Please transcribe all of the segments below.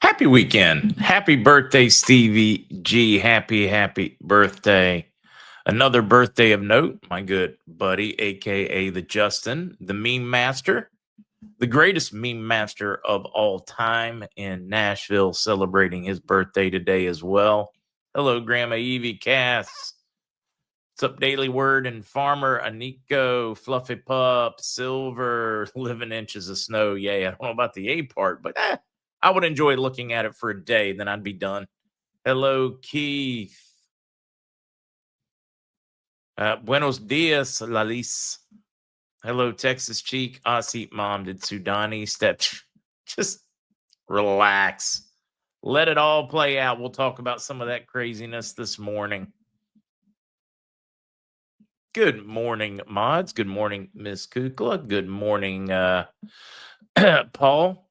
Happy weekend. Happy birthday, Stevie G. Happy birthday. Another birthday of note, my good buddy, aka the Justin, the meme master, the greatest meme master of all time in Nashville, celebrating his birthday today as well. Hello, Grandma Evie Cass. What's up, Daily Word and Farmer Aniko, Fluffy Pup, Silver, living inches of snow. Yay. I don't know about the A part, but I would enjoy looking at it for a day, then I'd be done. Hello, Keith. Buenos dias, Lalis. Hello, Texas Cheek. Aussie Mom. Did Sudani step? Just relax. Let it all play out. We'll talk about some of that craziness this morning. Good morning, mods. Good morning, Miss Kukla. Good morning, Paul.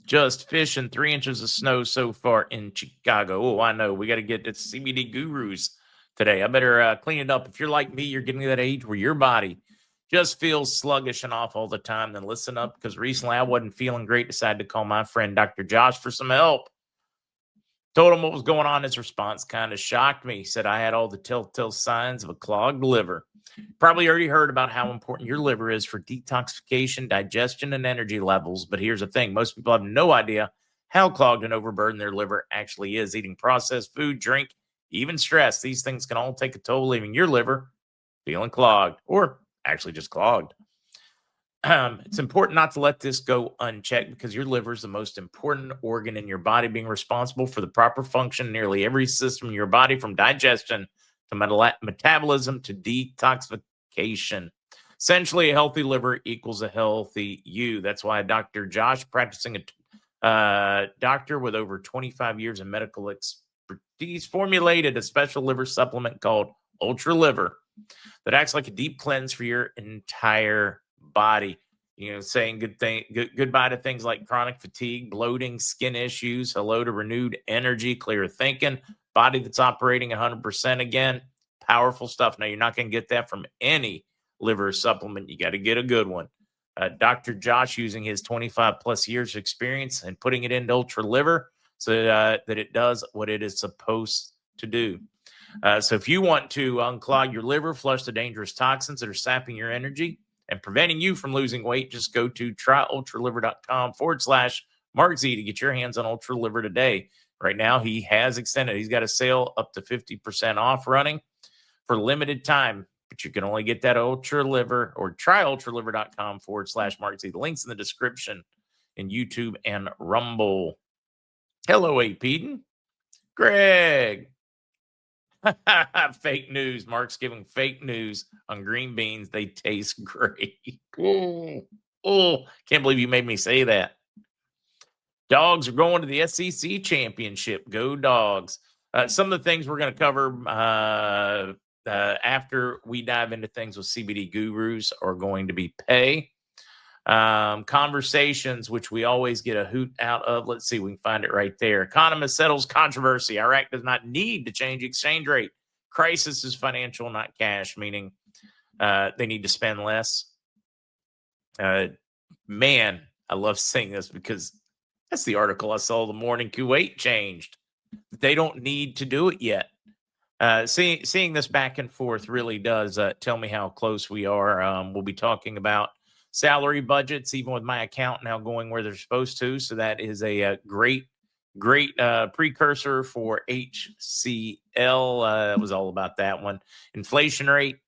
Just fishing 3 inches of snow so far in Chicago. Oh, I know. We got to get to CBD gurus today. I better clean it up. If you're like me, you're getting to that age where your body just feels sluggish and off all the time, then listen up, because recently I wasn't feeling great. Decided to call my friend Dr. Josh for some help. Told him what was going on. His response kind of shocked me. He said I had all the telltale signs of a clogged liver. Probably already heard about how important your liver is for detoxification, digestion, and energy levels. But here's the thing. Most people have no idea how clogged and overburdened their liver actually is. Eating processed food, drink, even stress. These things can all take a toll, leaving your liver feeling clogged, or actually just clogged. It's important not to let this go unchecked, because your liver is the most important organ in your body, being responsible for the proper function in nearly every system in your body, from digestion to metabolism to detoxification. Essentially, a healthy liver equals a healthy you. That's why Dr. Josh, practicing a doctor with over 25 years of medical expertise, formulated a special liver supplement called Ultra Liver that acts like a deep cleanse for your entire body. Saying goodbye to things like chronic fatigue, bloating, skin issues. Hello to renewed energy, clear thinking, body that's operating 100% again. Powerful stuff. Now, you're not going to get that from any liver supplement. You got to get a good one. Dr. Josh, using his 25 plus years of experience and putting it into Ultra Liver so that it does what it is supposed to do. So if you want to unclog your liver, flush the dangerous toxins that are sapping your energy and preventing you from losing weight, just go to tryultraliver.com/MarkZ to get your hands on Ultra Liver today. Right now, he has extended. He's got a sale up to 50% off running for limited time, but you can only get that Ultra Liver, or tryultraliver.com/MarkZ. The link's in the description in YouTube and Rumble. Hello, A. Peden. Greg. Fake news. Mark's giving fake news on green beans. They taste great. Oh, can't believe you made me say that. Dogs are going to the SEC championship. Go Dogs. Some of the things we're going to cover after we dive into things with CBD gurus are going to be pay. Conversations, which we always get a hoot out of. Let's see, we can find it right there. Economist settles controversy. Iraq does not need to change exchange rate. Crisis is financial, not cash, meaning they need to spend less. Man, I love saying this because that's the article I saw the morning. Kuwait changed. They don't need to do it yet. Seeing this back and forth really does tell me how close we are. We'll be talking about salary budgets, even with my account now going where they're supposed to. So that is a great precursor for HCL. It was all about that one. Inflation rate,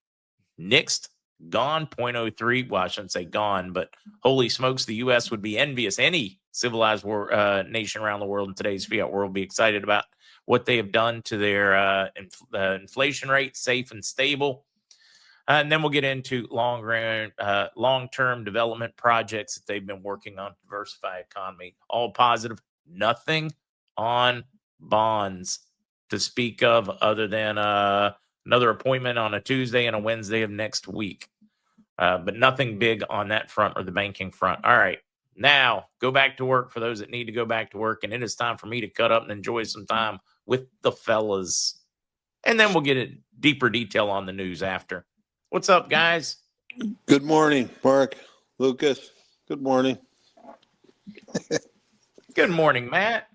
nixed, gone, 0.03. Well, I shouldn't say gone, but holy smokes, the U.S. would be envious. Any civilized nation around the world in today's fiat world be excited about what they have done to their inflation rate, safe and stable. And then we'll get into long-term development projects that they've been working on to diversify economy. All positive, nothing on bonds to speak of other than another appointment on a Tuesday and a Wednesday of next week. But nothing big on that front or the banking front. All right, now go back to work for those that need to go back to work. And it is time for me to cut up and enjoy some time with the fellas. And then we'll get a deeper detail on the news after. What's up, guys? Good morning, Mark, Lucas. Good morning. Good morning, Matt.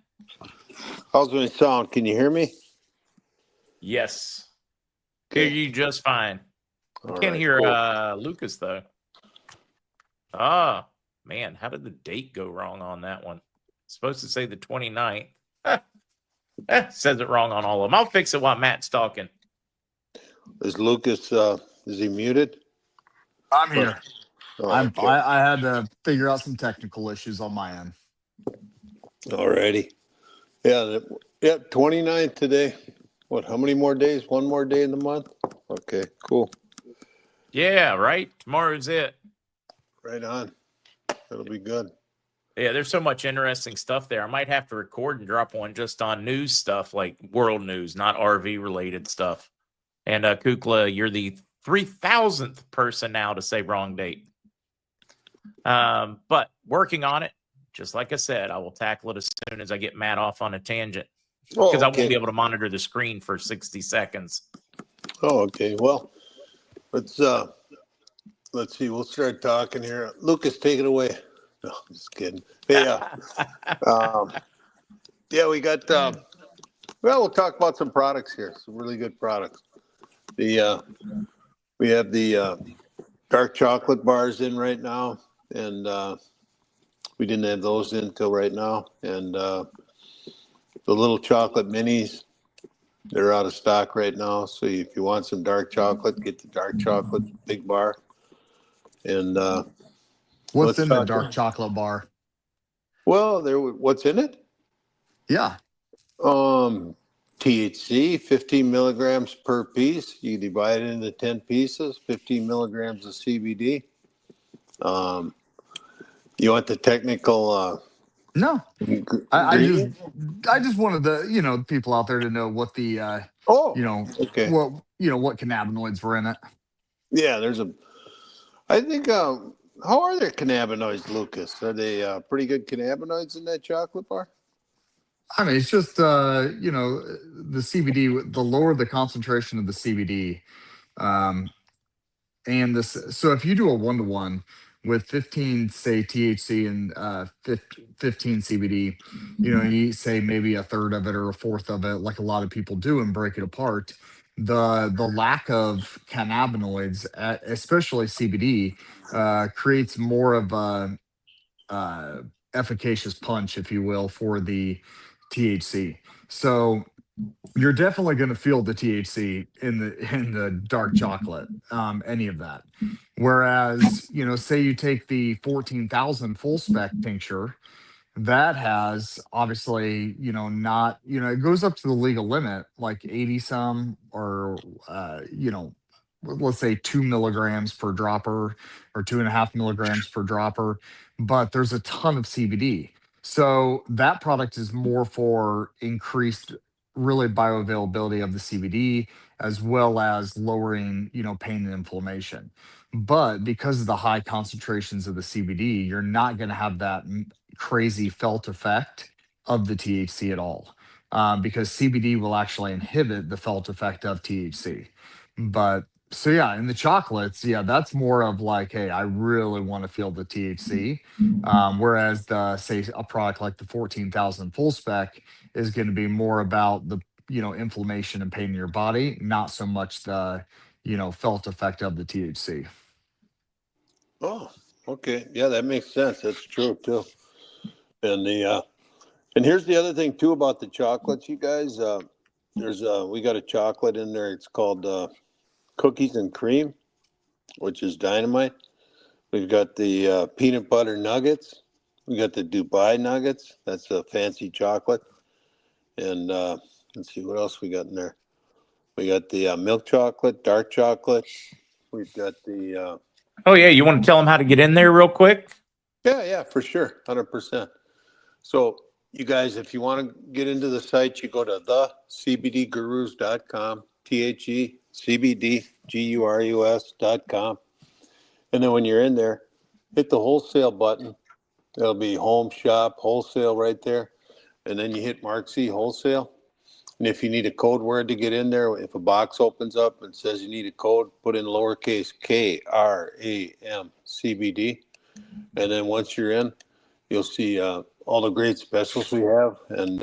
How's my sound? Can you hear me? Yes. Hear Okay. you just fine. We All can't right. hear Cool. Lucas though. Ah, man, how did the date go wrong on that one? It's supposed to say the 29th. Says it wrong on all of them. I'll fix it while Matt's talking. Is Lucas? Is he muted? I'm here. Oh, I'm. okay. I had to figure out some technical issues on my end. All righty. Yeah. 29th today. What? How many more days? One more day in the month? Okay. Cool. Yeah, right. Tomorrow's it. Right on. That'll be good. Yeah, there's so much interesting stuff there. I might have to record and drop one just on news stuff, like world news, not RV related stuff. And Kukla, you're the 3,000th person now to say wrong date. But working on it, just like I said, I will tackle it as soon as I get Matt off on a tangent because I won't be able to monitor the screen for 60 seconds. Oh, okay. Well, let's see. We'll start talking here. Lucas, take it away. No, I'm just kidding. Hey, yeah, we got. Well, we'll talk about some products here. Some really good products. We have the dark chocolate bars in right now, and we didn't have those in until right now. And the little chocolate minis, they're out of stock right now. So if you want some dark chocolate, get the dark chocolate big bar. And What's in the dark chocolate bar? Well, what's in it? Yeah. THC, 15 milligrams per piece. You divide it into 10 pieces, 15 milligrams of CBD. You want the technical? No. I just wanted the people out there to know what the okay. what cannabinoids were in it. Yeah, I think how are their cannabinoids, Lucas? Are they pretty good cannabinoids in that chocolate bar? I mean, it's just the CBD. The lower the concentration of the CBD, and this. So if you do a 1-to-1 with 15, say THC and 15 CBD, you say maybe a third of it or a fourth of it, like a lot of people do, and break it apart. The lack of cannabinoids, especially CBD, creates more of a efficacious punch, if you will, for the THC. So you're definitely going to feel the THC in the dark chocolate, any of that. Whereas, say you take the 14,000 full spec tincture, that has obviously, not, it goes up to the legal limit, like 80 some, or let's say 2 milligrams per dropper or 2.5 milligrams per dropper, but there's a ton of CBD. So that product is more for increased really bioavailability of the CBD, as well as lowering, pain and inflammation. But because of the high concentrations of the CBD, you're not going to have that crazy felt effect of the THC at all, because CBD will actually inhibit the felt effect of THC. But so yeah, in the chocolates, yeah, that's more of like, hey, I really want to feel the THC. Whereas the say a product like the 14,000 full spec is going to be more about the inflammation and pain in your body, not so much the felt effect of the THC. Oh, okay. Yeah, that makes sense. That's true too. And and here's the other thing too about the chocolates, you guys. We got a chocolate in there. It's called cookies and cream, which is dynamite. We've got the peanut butter nuggets. We got the Dubai nuggets. That's a fancy chocolate. And let's see what else we got in there. We got the milk chocolate, dark chocolate. We've got the. Oh, yeah. You want to tell them how to get in there real quick? Yeah, for sure. 100%. So, you guys, if you want to get into the site, you go to thecbdgurus.com, thecbdgurus.com. And then when you're in there, hit the wholesale button. There'll be home shop, wholesale right there. And then you hit MarkZ wholesale. And if you need a code word to get in there, if a box opens up and says you need a code, put in lowercase KRAMCBD. And then once you're in, you'll see all the great specials we have. And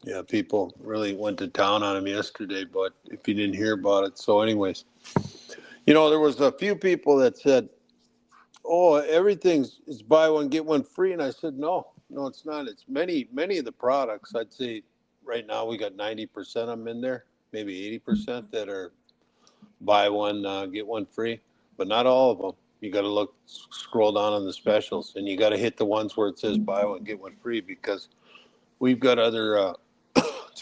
yeah, people really went to town on them yesterday, but if you didn't hear about it. So anyways, there was a few people that said, oh, everything's is buy one, get one free. And I said, no, it's not. It's many of the products. I'd say right now we got 90% of them in there, maybe 80% that are buy one, get one free, but not all of them. You got to scroll down on the specials, and you got to hit the ones where it says buy one, get one free, because we've got other,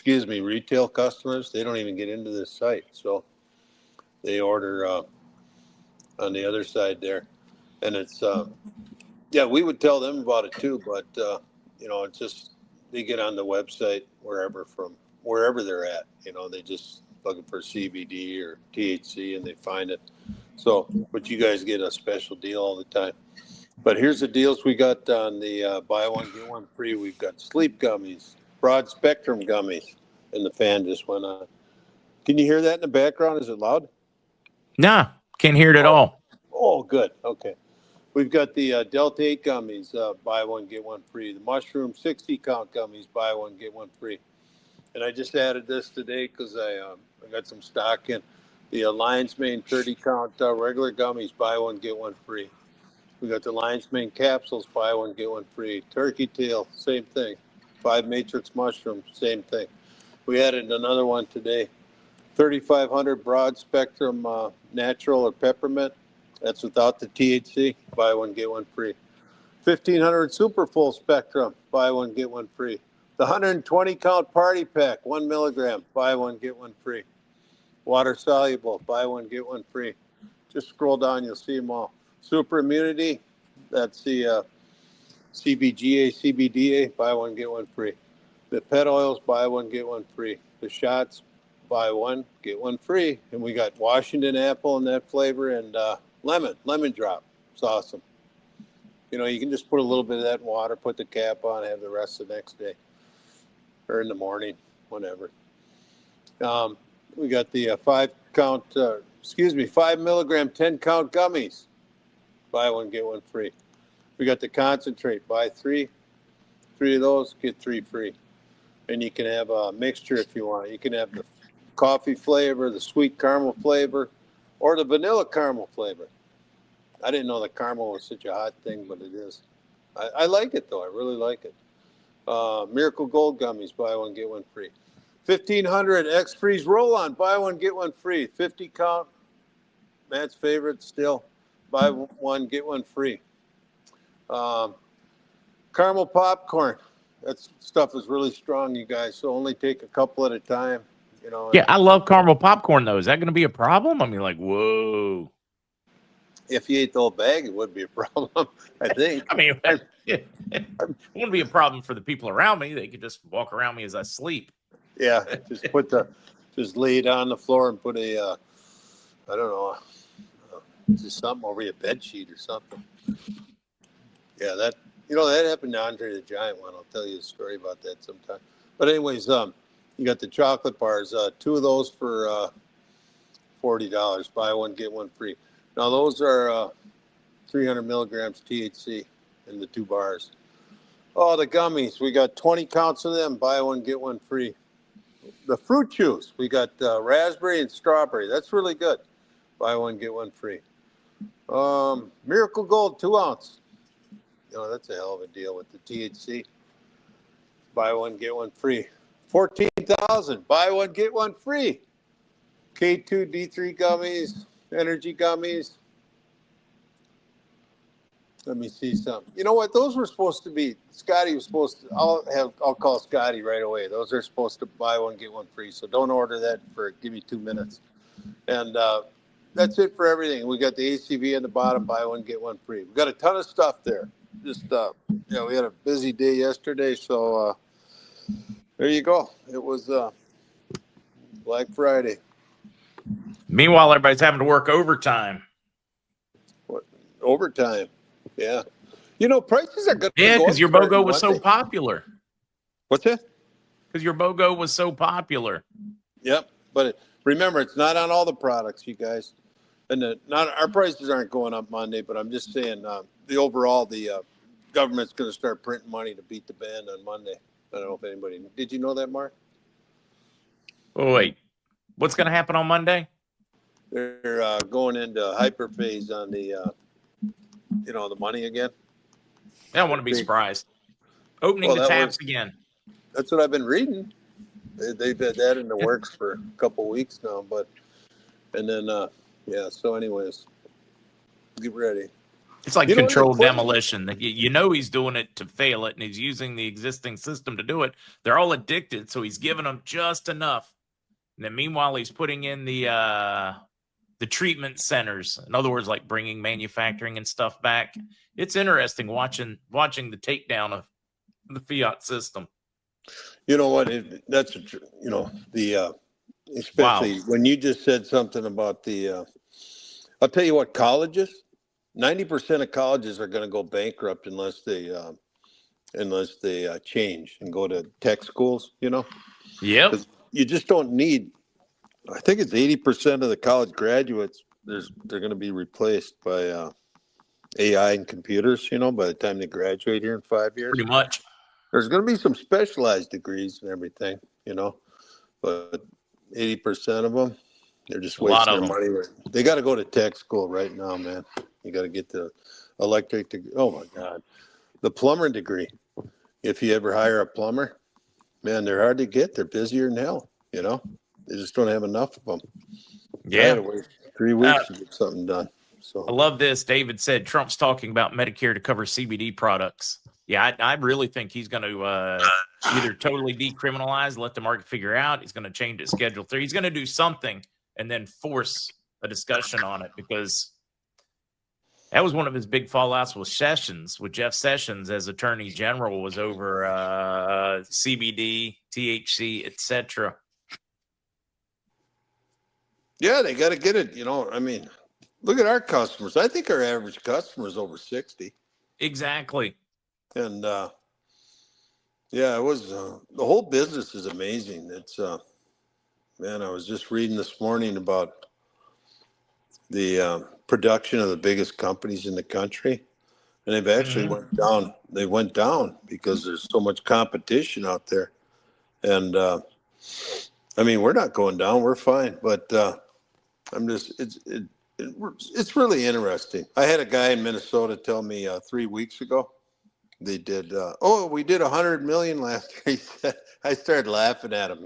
retail customers. They don't even get into this site. So they order on the other side there. And it's, yeah, we would tell them about it too, but, it's just, they get on the website wherever they're at, they just looking for CBD or THC and they find it. So, but you guys get a special deal all the time. But here's the deals we got on the buy one, get one free. We've got sleep gummies, broad spectrum gummies, and the fan just went on. Can you hear that in the background? Is it loud? Nah, can't hear it at all. Oh, good. Okay. We've got the Delta 8 gummies, buy one, get one free. The mushroom 60 count gummies, buy one, get one free. And I just added this today because I got some stock in. The Lion's Mane 30 count regular gummies, buy one, get one free. We got the Lion's Mane capsules, buy one, get one free. Turkey tail, same thing. 5 matrix mushroom, same thing. We added another one today. 3,500 broad spectrum natural or peppermint. That's without the THC. Buy one, get one free. 1,500 super full spectrum. Buy one, get one free. The 120 count party pack, 1 milligram. Buy one, get one free. Water soluble. Buy one, get one free. Just scroll down, you'll see them all. Super immunity. That's the CBGA, CBDA. Buy one, get one free. The pet oils. Buy one, get one free. The shots. Buy one, get one free. And we got Washington apple in that flavor and lemon drop. It's awesome. You can just put a little bit of that in water, put the cap on, have the rest the next day or in the morning, whenever. We got the 5 milligram, 10 count gummies. Buy one, get one free. We got the concentrate, buy 3 of those, get 3 free. And you can have a mixture if you want. You can have the coffee flavor, the sweet caramel flavor, or the vanilla caramel flavor. I didn't know that caramel was such a hot thing, but it is. I like it, though. I really like it. Miracle Gold gummies, buy one, get one free. 1,500 X-Freeze roll-on, buy one, get one free. 50 count, Matt's favorite still. Buy one, get one free. Caramel popcorn. That stuff is really strong, you guys, so only take a couple at a time. Yeah, I love caramel popcorn, though. Is that going to be a problem? I mean, like, whoa. If you ate the whole bag, it would be a problem, I think. I mean, it wouldn't be a problem for the people around me. They could just walk around me as I sleep. Yeah, just lay it on the floor and put a, I don't know, just something over your bed sheet or something. Yeah, that happened to Andre the Giant one. I'll tell you a story about that sometime. But anyways, you got the chocolate bars, 2 of those for $40. Buy one, get one free. Now those are 300 milligrams THC in the 2 bars. Oh, the gummies, we got 20 counts of them. Buy one, get one free. The fruit juice, we got raspberry and strawberry. That's really good. Buy one, get one free. Miracle Gold, 2 ounce. That's a hell of a deal with the THC. Buy one, get one free. 14,000. Buy one, get one free. K2 D3 gummies, energy gummies. Let me see something. You know what? Those were supposed to be. Scotty was supposed to. I'll call Scotty right away. Those are supposed to buy one, get one free. So don't order that give me 2 minutes. And that's it for everything. We got the ACV in the bottom. Buy one, get one free. We got a ton of stuff there. Just we had a busy day yesterday, so there you go. It was Black Friday. Meanwhile, everybody's having to work overtime. What overtime? Yeah. Prices are good. Yeah, because your BOGO was so popular. What's that? Because your BOGO was so popular. Yep. But remember, it's not on all the products, you guys. And our prices aren't going up Monday, but I'm just saying the overall, the government's going to start printing money to beat the band on Monday. I don't know if anybody did. You know that, Mark? Oh wait, what's going to happen on Monday? They're going into hyperphase on the the money again. I don't want to be surprised. Opening the taps again. That's what I've been reading. They've had that in the works for a couple of weeks now, and then so anyways, get ready. It's like controlled demolition. You know he's doing it to fail it, and he's using the existing system to do it. They're all addicted, so he's giving them just enough. And then meanwhile, he's putting in the treatment centers. In other words, like bringing manufacturing and stuff back. It's interesting watching the takedown of the fiat system. You know what? Especially when you just said something about I'll tell you what, colleges. 90% of colleges are going to go bankrupt unless they change and go to tech schools. Yep. You just don't need. I think it's 80% of the college graduates. They're going to be replaced by AI and computers. By the time they graduate here in 5 years. Pretty much. There's going to be some specialized degrees and everything. But 80% of them, they're just wasting their money. They got to go to tech school right now, man. You got to get the electric degree. Oh my God, the plumber degree. If you ever hire a plumber, man, they're hard to get. They're busier than hell. They just don't have enough of them. Yeah, I had to wait 3 weeks to get something done. So I love this. David said Trump's talking about Medicare to cover CBD products. Yeah, I really think he's going to either totally decriminalize, let the market figure out. He's going to change it, Schedule 3. He's going to do something and then force a discussion on it, because that was one of his big fallouts with Jeff Sessions as Attorney General, was over CBD, THC, etc. Yeah, they got to get it. I mean, look at our customers. I think our average customer is over 60. Exactly. And it was the whole business is amazing. It's man, I was just reading this morning about the production of the biggest companies in the country, and they've actually went down. They went down because there's so much competition out there. And I mean, we're not going down. We're fine. But I'm just it's really interesting. I had a guy in Minnesota tell me 3 weeks ago. They did. We did 100 million last year. He said. I started laughing at him,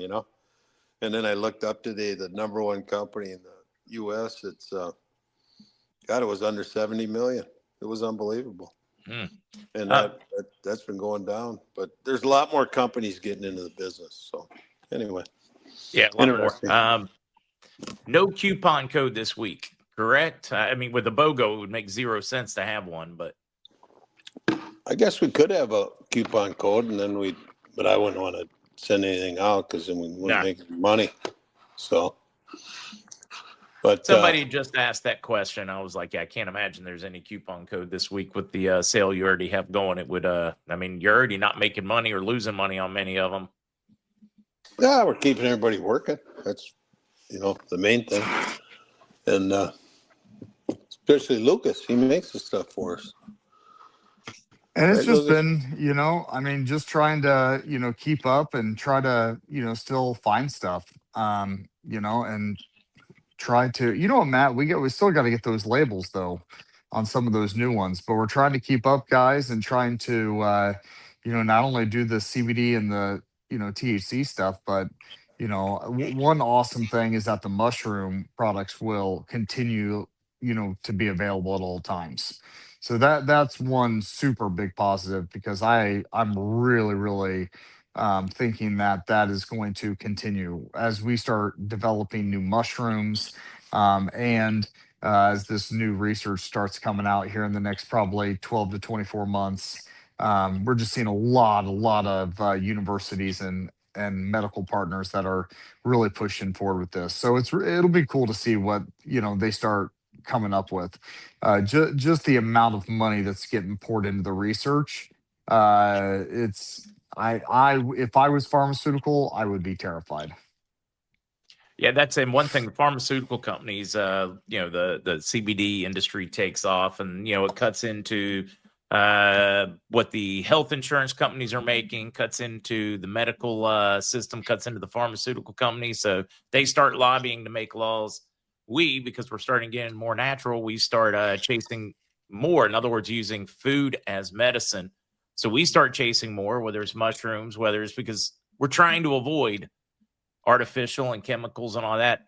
and then I looked up today. The number one company in the U.S. It's it was under 70 million. It was unbelievable, and that's been going down. But there's a lot more companies getting into the business. So anyway, yeah, a lot more. No coupon code this week, correct? I mean, with the BOGO, it would make 0 sense to have one, but. I guess we could have a coupon code, and then but I wouldn't want to send anything out because then we wouldn't make any money. So, but somebody just asked that question. I was like, I can't imagine there's any coupon code this week with the sale you already have going. It would, I mean, you're already not making money or losing money on many of them. Yeah, we're keeping everybody working. That's, the main thing. And especially Lucas, he makes the stuff for us. And it's just been, I mean, just trying to, keep up and try to, still find stuff, and try to, Matt, we still got to get those labels though on some of those new ones, but we're trying to keep up, guys, and trying to, not only do the CBD and the, THC stuff, but, one awesome thing is that the mushroom products will continue, to be available at all times. So that's one super big positive, because I'm really, really thinking that is going to continue as we start developing new mushrooms, and as this new research starts coming out here in the next probably 12 to 24 months. We're just seeing a lot of universities and medical partners that are really pushing forward with this. So it'll be cool to see what they start coming up with. Just the amount of money that's getting poured into the research. If I was pharmaceutical, I would be terrified. Yeah, that's one thing. The pharmaceutical companies, the CBD industry takes off, and it cuts into what the health insurance companies are making, cuts into the medical system, cuts into the pharmaceutical companies. So they start lobbying to make laws. Because we're starting getting more natural, we start chasing more. In other words, using food as medicine. So we start chasing more, whether it's mushrooms, whether it's because we're trying to avoid artificial and chemicals and all that.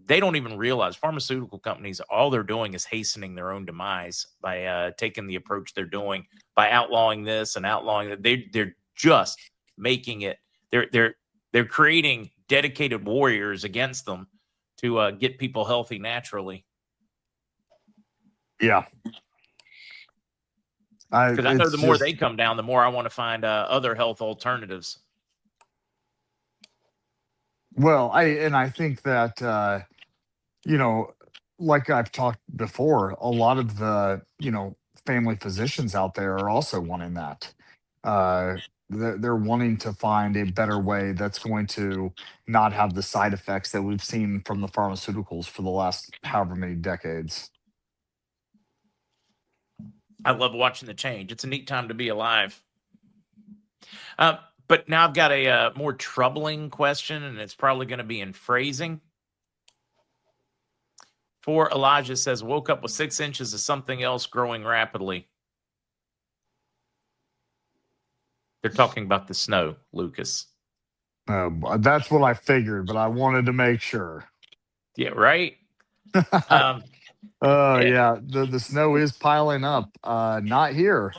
They don't even realize pharmaceutical companies, all they're doing is hastening their own demise by taking the approach they're doing, by outlawing this and outlawing that. They're just making it. They're creating dedicated warriors against them to get people healthy naturally. Yeah. Because I know the more they come down, the more I want to find other health alternatives. Well, I think that like I've talked before, a lot of the family physicians out there are also wanting that. They're wanting to find a better way that's going to not have the side effects that we've seen from the pharmaceuticals for the last however many decades. I love watching the change. It's a neat time to be alive. But now I've got a more troubling question, and it's probably going to be in phrasing. For Elijah says, woke up with 6 inches of something else growing rapidly. They're talking about the snow, Lucas. That's what I figured, but I wanted to make sure. Yeah, right? Yeah, the snow is piling up. Not here,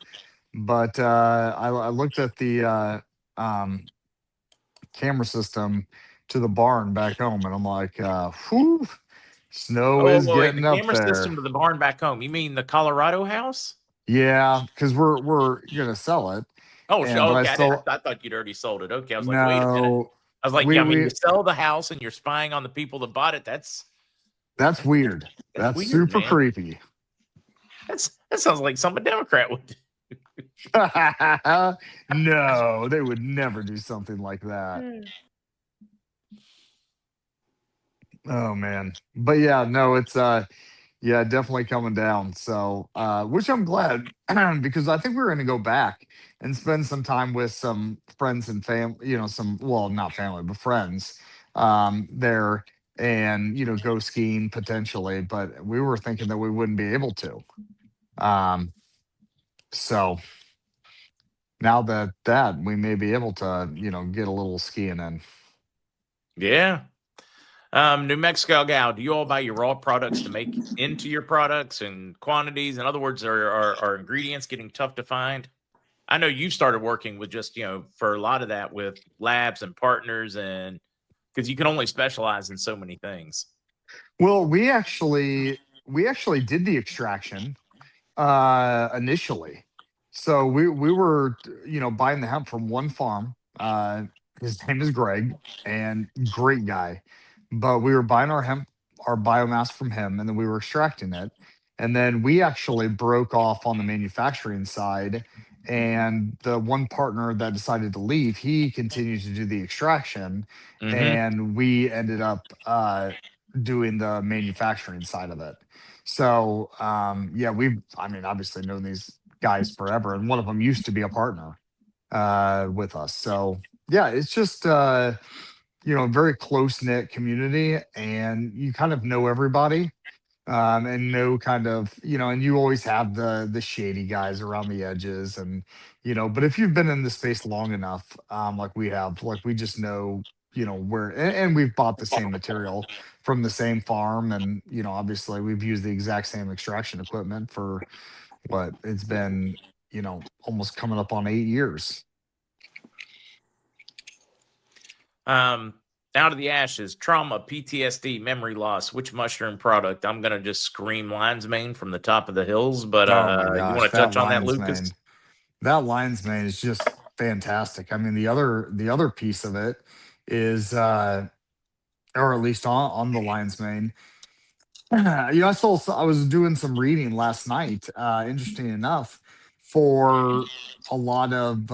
but I looked at the camera system to the barn back home, and I'm like, whew, snow is wait, getting the up camera there. system to the barn back home. You mean the Colorado house? Yeah, because we're gonna sell it. Oh, And, okay. I thought you'd already sold it. Okay, I was like, wait a minute. no, I was like, yeah, I mean, you sell the house and you're spying on the people that bought it. That's weird. That's weird, super man. creepy. That sounds like something a Democrat would do. No, they would never do something like that. Oh man. But yeah, no, it's definitely coming down. So which I'm glad because I think we're gonna go back and spend some time with some friends and family, not family, but friends there, and go skiing potentially, but we were thinking that we wouldn't be able to. So now that we may be able to, get a little skiing in. Yeah. New Mexico gal, do you all buy your raw products to make into your products and quantities? In other words, are ingredients getting tough to find? I know you started working with just, for a lot of that with labs and partners, and because you can only specialize in so many things. Well, we actually did the extraction initially. So we were buying the hemp from one farm. His name is Greg, and great guy. But we were buying our biomass from him, and then we were extracting it. And then we actually broke off on the manufacturing side. And the one partner that decided to leave, he continued to do the extraction, and we ended up doing the manufacturing side of it. So we've obviously known these guys forever, and one of them used to be a partner with us. So yeah, it's just a very close knit community, and you kind of know everybody, and know kind of and you always have the shady guys around the edges, and but if you've been in the space long enough, like we have, like we just know where, and we've bought the same material from the same farm, and obviously we've used the exact same extraction equipment for what it's been almost coming up on 8 years. Out of the ashes, trauma, PTSD, memory loss, which mushroom product? I'm gonna just scream lion's mane from the top of the hills, but you want to touch on that, Lucas? Mane. That lion's mane is just fantastic. I mean, the other piece of it is or at least on the lion's mane. I was doing some reading last night, interesting enough, for a lot of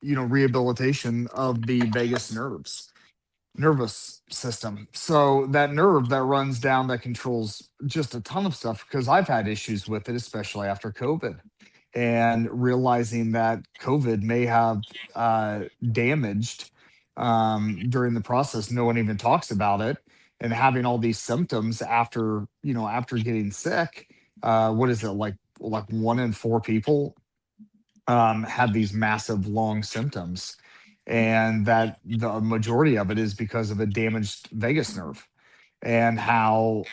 rehabilitation of the vagus nervous system. So that nerve that runs down, that controls just a ton of stuff, because I've had issues with it, especially after COVID. and realizing that COVID may have damaged during the process. No one even talks about it, and having all these symptoms after after getting sick. What is it like 1 in 4 people have these massive long symptoms, and that the majority of it is because of a damaged vagus nerve, and how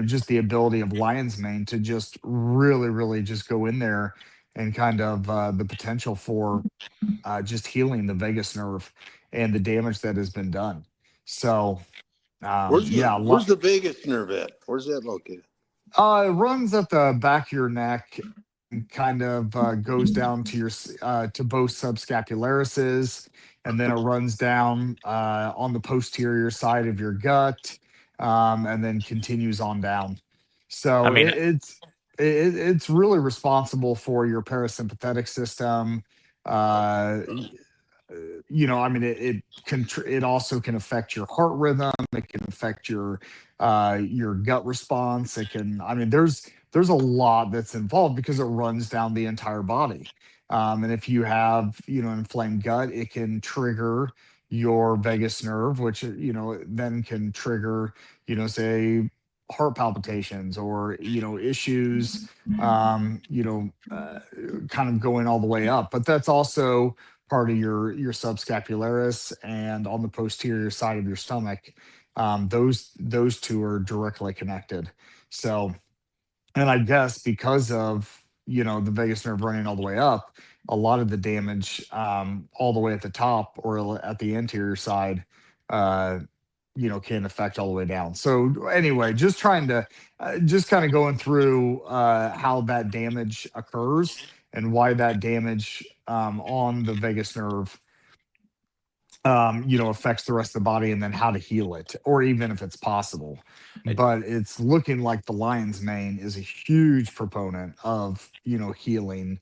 just the ability of lion's mane to just really just go in there and kind of the potential for just healing the vagus nerve and the damage that has been done. So yeah, Where's the vagus nerve at? Where's that located? it runs at the back of your neck, and kind of goes down to your to both subscapularises, and then it runs down on the posterior side of your gut, and then continues on down. I So mean, it's really responsible for your parasympathetic system. Uh, I mean, it also can affect your heart rhythm. It can affect your gut response. It can, I mean, there's a lot that's involved because it runs down the entire body. And if you have an inflamed gut, it can trigger your vagus nerve, which then can trigger say heart palpitations, or issues kind of going all the way up. But that's also part of your subscapularis and on the posterior side of your stomach. Those two are directly connected. So, and I guess because of the vagus nerve running all the way up, a lot of the damage all the way at the top or at the anterior side, uh, can affect all the way down. So anyway, just trying to just kind of going through how that damage occurs and why that damage on the vagus nerve affects the rest of the body, and then how to heal it, or even if it's possible. But it's looking like the lion's mane is a huge proponent of, healing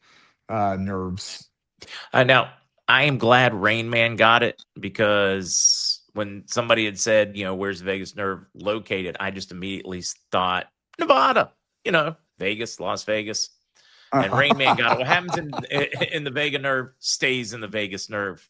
nerves. now I am glad Rain Man got it, because when somebody had said, where's the vagus nerve located, I just immediately thought Nevada, Vegas, Las Vegas. And Rain Man got it. What happens in the vagus nerve stays in the vagus nerve.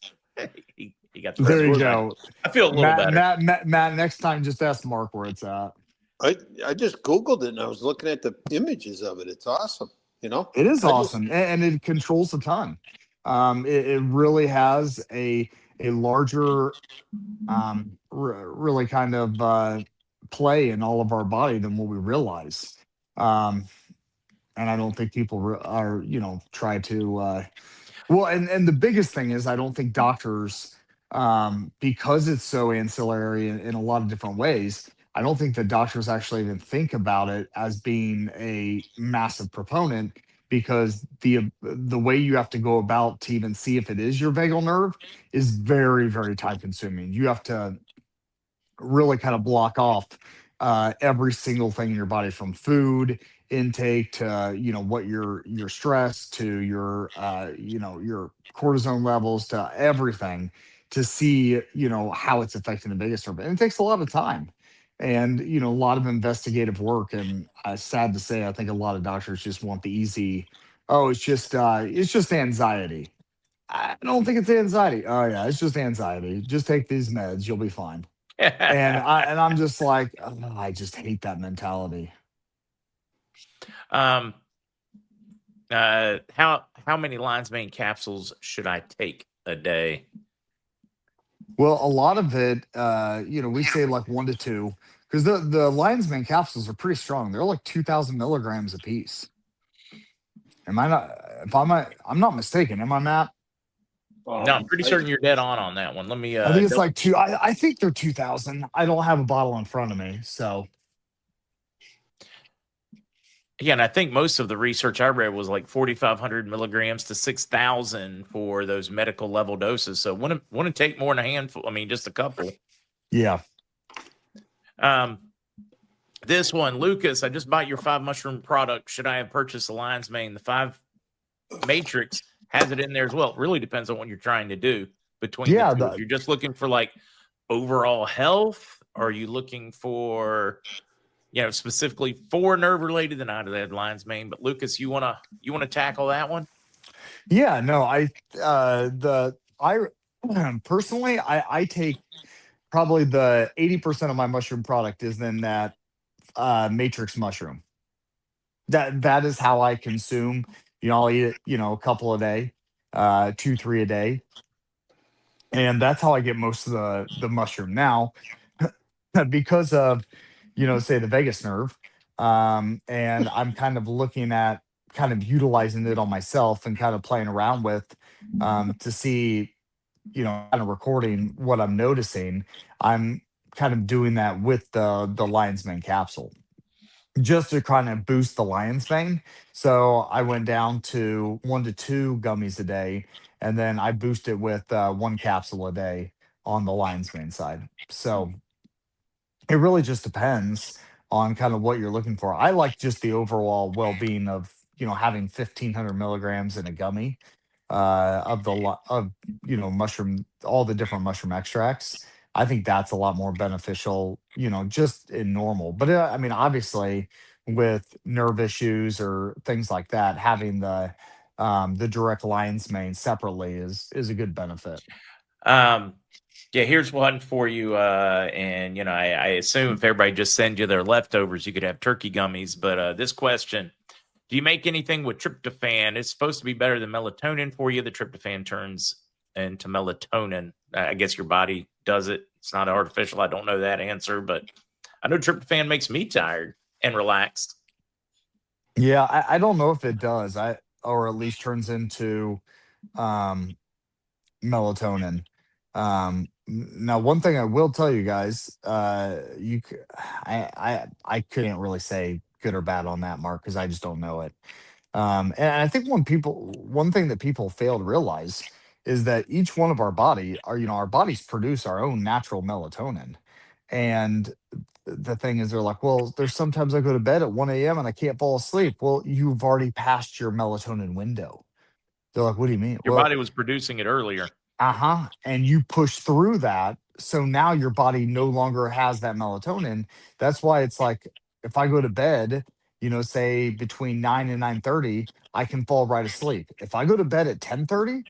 He got the There you rest right. go. I feel a little better. Matt, next time just ask Mark where it's at. I just Googled it and I was looking at the images of it. It's awesome. It is awesome, and it controls a ton. It really has a larger, really kind of play in all of our body than what we realize. And I don't think people are, try to. Well, and the biggest thing is, I don't think doctors, because it's so ancillary in a lot of different ways, I don't think that doctors actually even think about it as being a massive proponent, because the way you have to go about to even see if it is your vagal nerve is very, very time consuming. You have to really kind of block off every single thing in your body, from food intake to what your stress, to your cortisone levels, to everything, to see how it's affecting the vagus nerve. And it takes a lot of time, and a lot of investigative work. And sad to say, I think a lot of doctors just want the easy, oh, it's just anxiety. I don't think it's anxiety. Oh yeah, it's just anxiety. Just take these meds, you'll be fine. And I'm just like, oh, I just hate that mentality. How many lion's mane capsules should I take a day? Well, a lot of it, we say like 1 to 2, because the lion's mane capsules are pretty strong. They're like 2,000 milligrams a piece. Am I not? If I'm not mistaken, am I, Matt? No, I'm pretty certain you're dead on that one. Let me. I think it's like two. I think they're 2,000. I don't have a bottle in front of me, so. Yeah, and I think most of the research I read was like 4,500 milligrams to 6,000 for those medical level doses. So want to take more than a handful. I mean, just a couple. Yeah. This one, Lucas, I just bought your 5 mushroom product. Should I have purchased the lion's mane? The 5 matrix has it in there as well. It really depends on what you're trying to do between the two. If you're just looking for like overall health, or are you looking for, specifically for nerve related than out of that lion's mane. But Lucas, you wanna tackle that one? Yeah, no, I personally I take probably the 80% of my mushroom product is in that matrix mushroom. That is how I consume. I'll eat it, a couple a day, 2, 3 a day, and that's how I get most of the mushroom. Now, because of, say the vagus nerve, and I'm kind of looking at kind of utilizing it on myself and kind of playing around with, to see, kind of recording what I'm noticing. I'm kind of doing that with the lion's mane capsule just to kind of boost the lion's mane. So I went down to 1 to 2 gummies a day, and then I boost it with 1 capsule a day on the lion's mane side. So it really just depends on kind of what you're looking for. I like just the overall well-being of, having 1,500 milligrams in a gummy, of mushroom, all the different mushroom extracts. I think that's a lot more beneficial, just in normal. But I mean, obviously, with nerve issues or things like that, having the direct lion's mane separately is a good benefit. Um, yeah, here's one for you. And I assume if everybody just sends you their leftovers, you could have turkey gummies. But this question: do you make anything with tryptophan? It's supposed to be better than melatonin for you. The tryptophan turns into melatonin. I guess your body does it. It's not artificial. I don't know that answer, but I know tryptophan makes me tired and relaxed. Yeah, I don't know if it does. Or at least turns into um melatonin. Now, one thing I will tell you guys, I couldn't really say good or bad on that, Mark, because I just don't know it. And I think one thing that people fail to realize is that each one of our bodies produce our own natural melatonin. And the thing is, they're like, well, there's sometimes I go to bed at 1 a.m. and I can't fall asleep. Well, you've already passed your melatonin window. They're like, what do you mean? Your Well, body was producing it earlier. and you push through that. So now your body no longer has that melatonin. That's why it's like if I go to bed, say between 9 and 9:30, I can fall right asleep. If I go to bed at 10:30,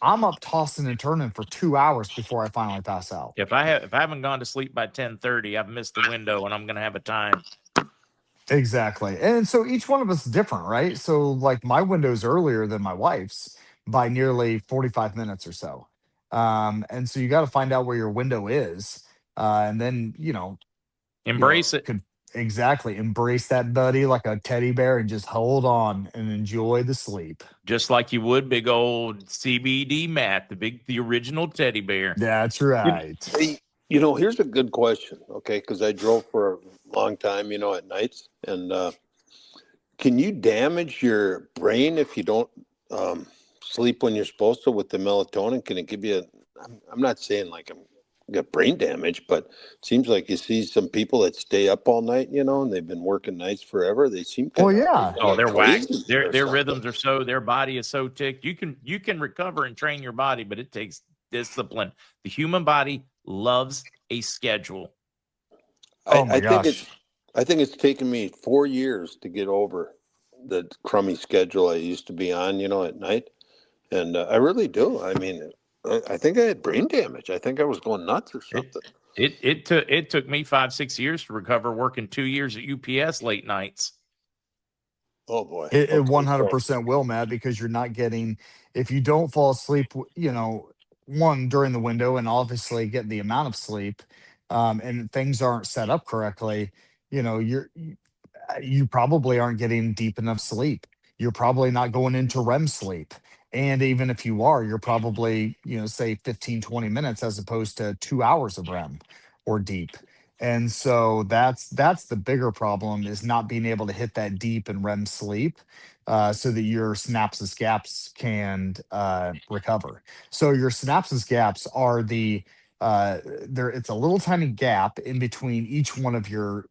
I'm up tossing and turning for 2 hours before I finally pass out. If I haven't gone to sleep by 10:30, I've missed the window and I'm gonna have a time. Exactly. And so each one of us is different, right? So like my window's earlier than my wife's by nearly 45 minutes or so. And so you got to find out where your window is. And then, Embrace it. could exactly embrace that buddy like a teddy bear and just hold on and enjoy the sleep. Just like you would big old CBD Matt, the original teddy bear. That's You, right. hey, here's a good question, okay? Because I drove for a long time, at nights, and can you damage your brain if you don't sleep when you're supposed to with the melatonin? Can it give you I'm not saying like I'm got brain damage, but it seems like you see some people that stay up all night, and they've been working nights forever. They seem Well, kind of yeah. Oh, they're whacked. crazy or Their something. rhythms are their body is so ticked. You can recover and train your body, but it takes discipline. The human body loves a schedule. Oh I my think gosh. it's taken me 4 years to get over the crummy schedule I used to be on, at night. And I really do. I mean, I think I had brain damage. I think I was going nuts or It something. it took me 5-6 years to recover working 2 years at UPS late nights. Oh boy. It Okay. So 100% will, Matt, because you're not getting, if you don't fall asleep, one during the window and obviously get the amount of sleep, and things aren't set up correctly, you probably aren't getting deep enough sleep. You're probably not going into REM sleep. And even if you are, you're probably, say 15, 20 minutes as opposed to 2 hours of REM or deep. And so that's the bigger problem is not being able to hit that deep and REM sleep, so that your synapses gaps can recover. So your synapses gaps are there it's a little tiny gap in between each one of your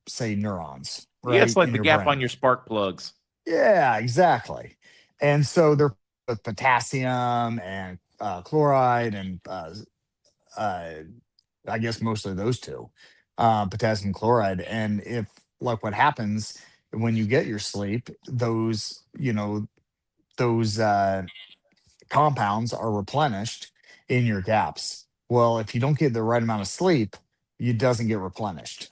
say neurons, Yeah, it's right, like in the your gap on brain. your spark plugs. Yeah, exactly. And so they're with potassium and chloride and uh, I guess mostly those two. potassium chloride. And if, like, what happens when you get your sleep, those compounds are replenished in your gaps. Well, if you don't get the right amount of sleep, it doesn't get replenished.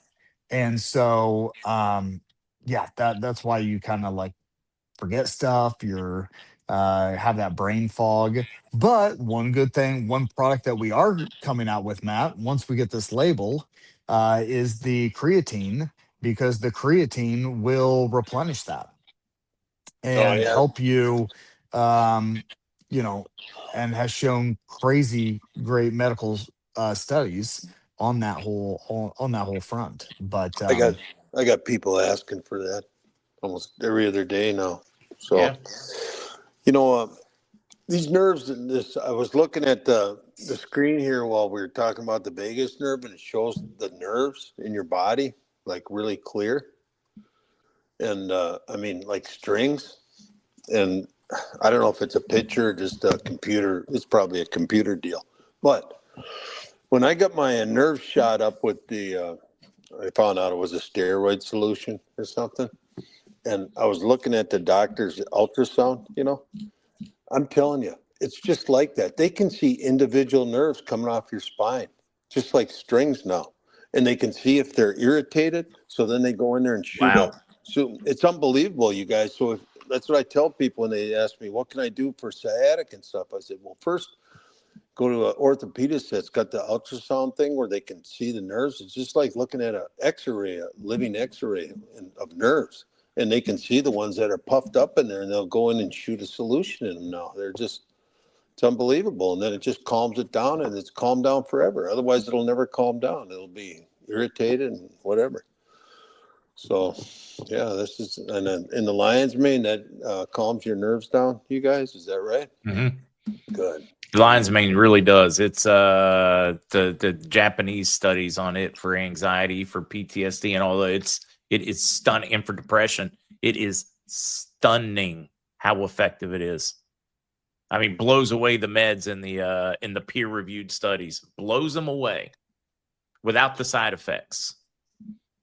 And so, yeah, that's why you kind of like forget stuff. You're have that brain fog. But one good thing, one product that we are coming out with, Matt, once we get this label, is the creatine, because the creatine will replenish that Oh and yeah. help you, um, you know, and has shown crazy great medical studies on that whole front. But I got I got people asking for that almost every other day now. So Yeah. you know, these nerves. This I was looking at the screen here while we were talking about the vagus nerve, and it shows the nerves in your body like really clear, and I mean like strings. And I don't know if it's a picture or just a computer. It's probably a computer deal. But when I got my nerves shot up with I found out it was a steroid solution or something. And I was looking at the doctor's ultrasound, I'm telling you, it's just like that. They can see individual nerves coming off your spine, just like strings now. And they can see if they're irritated. So then they go in there and shoot Wow. a. So it's unbelievable, you guys. So that's what I tell people when they ask me, what can I do for sciatic and stuff? I said, well, first, go to an orthopedist that's got the ultrasound thing where they can see the nerves. It's just like looking at an X-ray, a living X-ray of nerves, and they can see the ones that are puffed up in there, and they'll go in and shoot a solution in them. Now it's unbelievable, and then it just calms it down, and it's calmed down forever. Otherwise, it'll never calm down. It'll be irritated and whatever. So, yeah, this is and then in the lion's mane that calms your nerves down. You guys, is that right? Mm-hmm. Good. Lion's mane really does. It's the Japanese studies on it for anxiety, for PTSD, and all that. It is stunning, and for depression, it is stunning how effective it is. I mean, blows away the meds in the peer reviewed studies, blows them away without the side effects.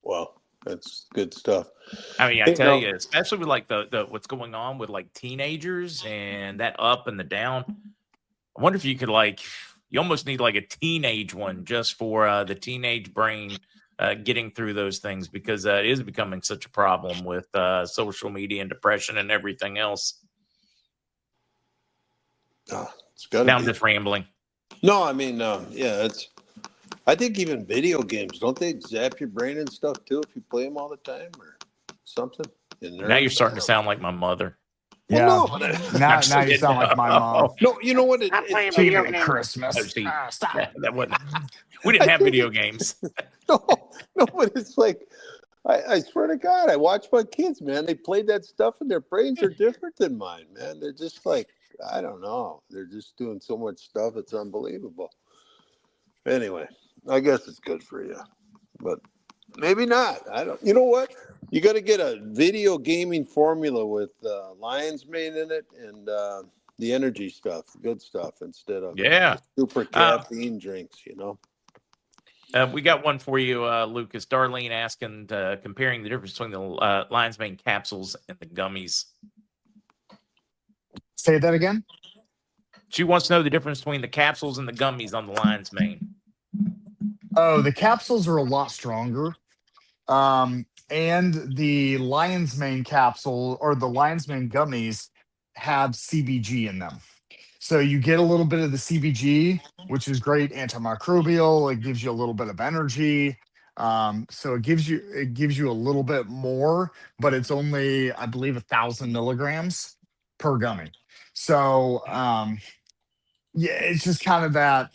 Wow, that's good stuff. I mean, I Hey, tell now, you, especially with like the what's going on with like teenagers and that up and the down. I wonder if you could you almost need like a teenage one just for the teenage brain getting through those things, because it is becoming such a problem with social media and depression and everything else. it's got to Now I'm be. just rambling. No, I mean, yeah, it's. I think even video games, don't they zap your brain and stuff too if you play them all the time or something? Now you're starting to sound like my mother. Well, yeah, no, but now I'm now you saying sound like my mom. no. no, you know what? Stop playing Cheating video at games. Oh, Christmas. see, Stop. that wasn't. We didn't I have think video games. no, no, but it's like I swear to God, I watch my kids, man. They play that stuff, and their brains are different than mine, man. They're just like I don't know. They're just doing so much stuff. It's unbelievable. Anyway, I guess it's good for you, but maybe not. I don't. You know what? You got to get a video gaming formula with lion's mane in it and the energy stuff, good stuff, instead of Yeah. super caffeine drinks. We got one for you, Lucas. Darlene asking, comparing the difference between the lion's mane capsules and the gummies. Say that again. She wants to know the difference between the capsules and the gummies on the lion's mane. Oh, the capsules are a lot stronger. And the lion's mane capsule or the lion's mane gummies have CBG in them. So you get a little bit of the CBG, which is great antimicrobial. It gives you a little bit of energy. So it gives you a little bit more, but it's only, I believe, 1,000 milligrams per gummy. So yeah, it's just kind of that,